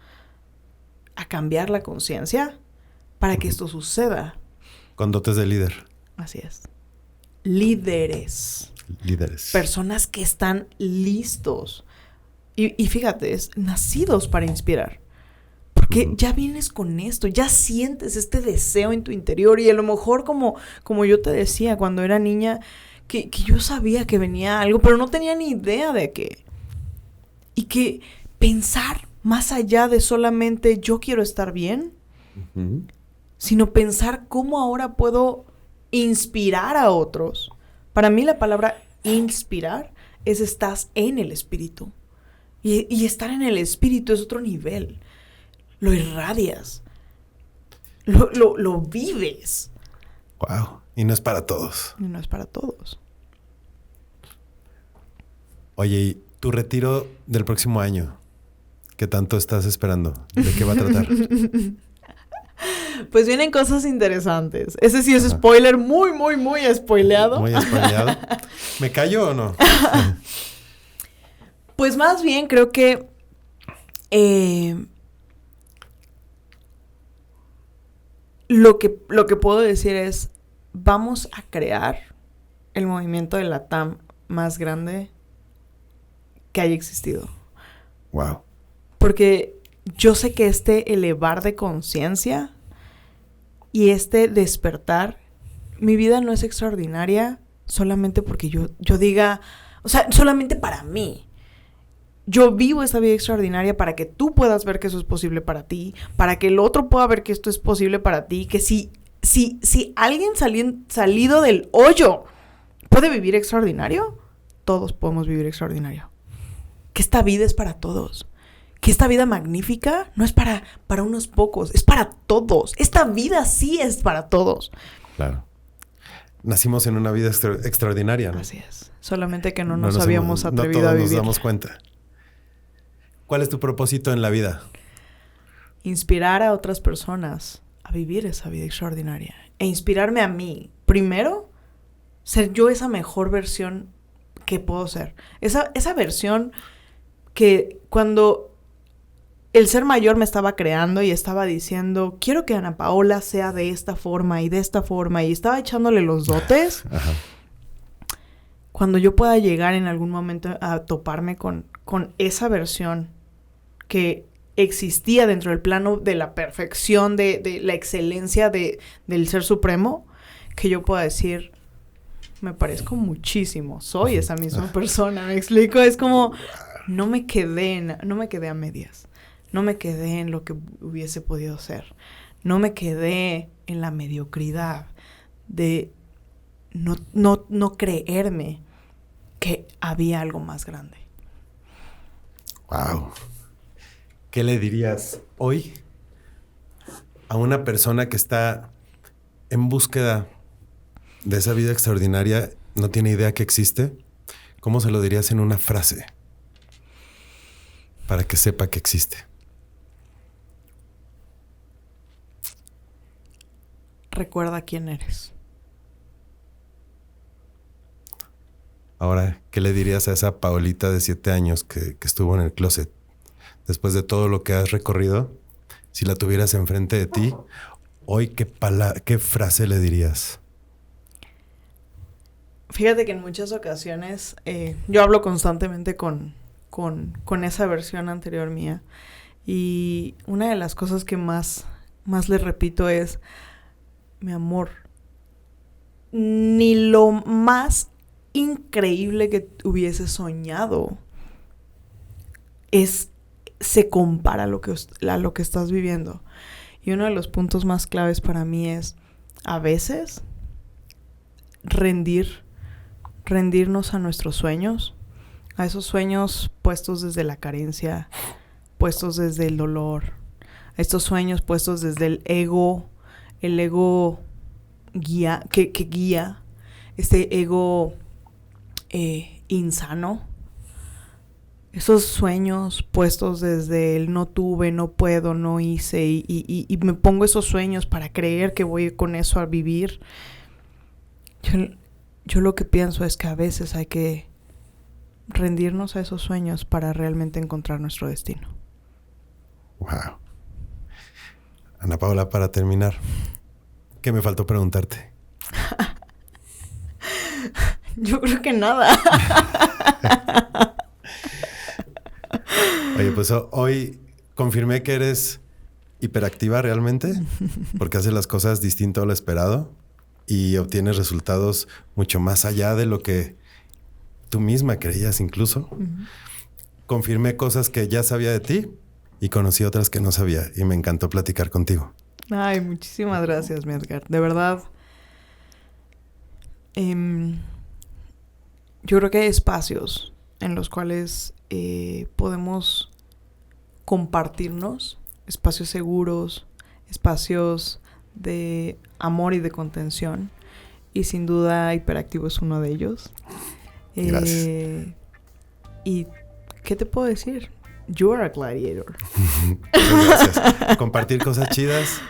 a cambiar la conciencia para que esto suceda. Con dotes de líder. Así es. Líderes. Personas que están listos. Y fíjate, nacidos para inspirar. Porque ya vienes con esto, ya sientes este deseo en tu interior. Y a lo mejor, como yo te decía cuando era niña, que yo sabía que venía algo, pero no tenía ni idea de qué. Y que pensar más allá de solamente yo quiero estar bien, sino pensar cómo ahora puedo inspirar a otros. Para mí la palabra inspirar es estás en el espíritu. Y estar en el espíritu es otro nivel. Lo irradias. Lo vives. Wow. Y no es para todos. Y no es para todos. Oye, ¿y tu retiro del próximo año? ¿Qué tanto estás esperando? ¿De qué va a tratar? Pues vienen cosas interesantes. Ese sí es spoiler, muy, muy, muy spoileado. Muy spoileado. ¿Me callo o no? Pues más bien creo que lo que puedo decir es vamos a crear el movimiento de la TAM más grande que haya existido. Wow. Porque yo sé que este elevar de conciencia y este despertar, mi vida no es extraordinaria solamente porque yo diga, o sea, solamente para mí. Yo vivo esta vida extraordinaria para que tú puedas ver que eso es posible para ti, para que el otro pueda ver que esto es posible para ti, que si alguien salido del hoyo puede vivir extraordinario, todos podemos vivir extraordinario. Que esta vida es para todos. Que esta vida magnífica no es para unos pocos, es para todos. Esta vida sí es para todos. Claro. Nacimos en una vida extraordinaria, ¿no? Así es. Solamente que no nos habíamos atrevido a vivir. No todos nos damos cuenta. ¿Cuál es tu propósito en la vida? Inspirar a otras personas a vivir esa vida extraordinaria. E inspirarme a mí. Primero, ser yo esa mejor versión que puedo ser. Esa versión que cuando el ser mayor me estaba creando y estaba diciendo, quiero que Ana Paola sea de esta forma y de esta forma, y estaba echándole los dotes. Ajá. Cuando yo pueda llegar en algún momento a toparme con esa versión que existía dentro del plano de la perfección, de la excelencia del Ser Supremo, que yo pueda decir, me parezco muchísimo, soy esa misma persona, ¿me explico? Es como, no me quedé a medias, no me quedé en lo que hubiese podido ser, no me quedé en la mediocridad de no creerme que había algo más grande. Wow. ¿Qué le dirías hoy a una persona que está en búsqueda de esa vida extraordinaria, no tiene idea que existe? ¿Cómo se lo dirías en una frase para que sepa que existe? Recuerda quién eres. Ahora, ¿qué le dirías a esa Paolita de 7 años que estuvo en el closet? Después de todo lo que has recorrido, si la tuvieras enfrente de ti, hoy, ¿qué frase le dirías? Fíjate que en muchas ocasiones yo hablo constantemente con esa versión anterior mía. Y una de las cosas que más le repito es, mi amor, ni lo más increíble que hubiese soñado se compara a lo que estás viviendo. Y uno de los puntos más claves para mí es a veces rendirnos a nuestros sueños, a esos sueños puestos desde la carencia, puestos desde el dolor, a estos sueños puestos desde el ego guía, que guía, este ego insano. Esos sueños puestos desde el no tuve, no puedo, no hice, y me pongo esos sueños para creer que voy con eso a vivir. Yo yo lo que pienso es que a veces hay que rendirnos a esos sueños para realmente encontrar nuestro destino. Wow. Ana Paola, para terminar, ¿qué me faltó preguntarte? Yo creo que nada. Oye, pues hoy confirmé que eres hiperactiva realmente, porque haces las cosas distinto a lo esperado y obtienes resultados mucho más allá de lo que tú misma creías incluso. Confirmé cosas que ya sabía de ti y conocí otras que no sabía y me encantó platicar contigo. Ay, muchísimas gracias, mi Edgar. De verdad, yo creo que hay espacios en los cuales podemos compartirnos, espacios seguros, espacios de amor y de contención. Y sin duda Hiperactivo es uno de ellos. Gracias. ¿Y qué te puedo decir? You are a gladiator. Muchas gracias. Compartir cosas chidas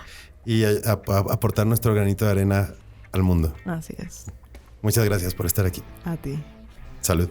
y aportar nuestro granito de arena al mundo. Así es. Muchas gracias por estar aquí. A ti. Salud.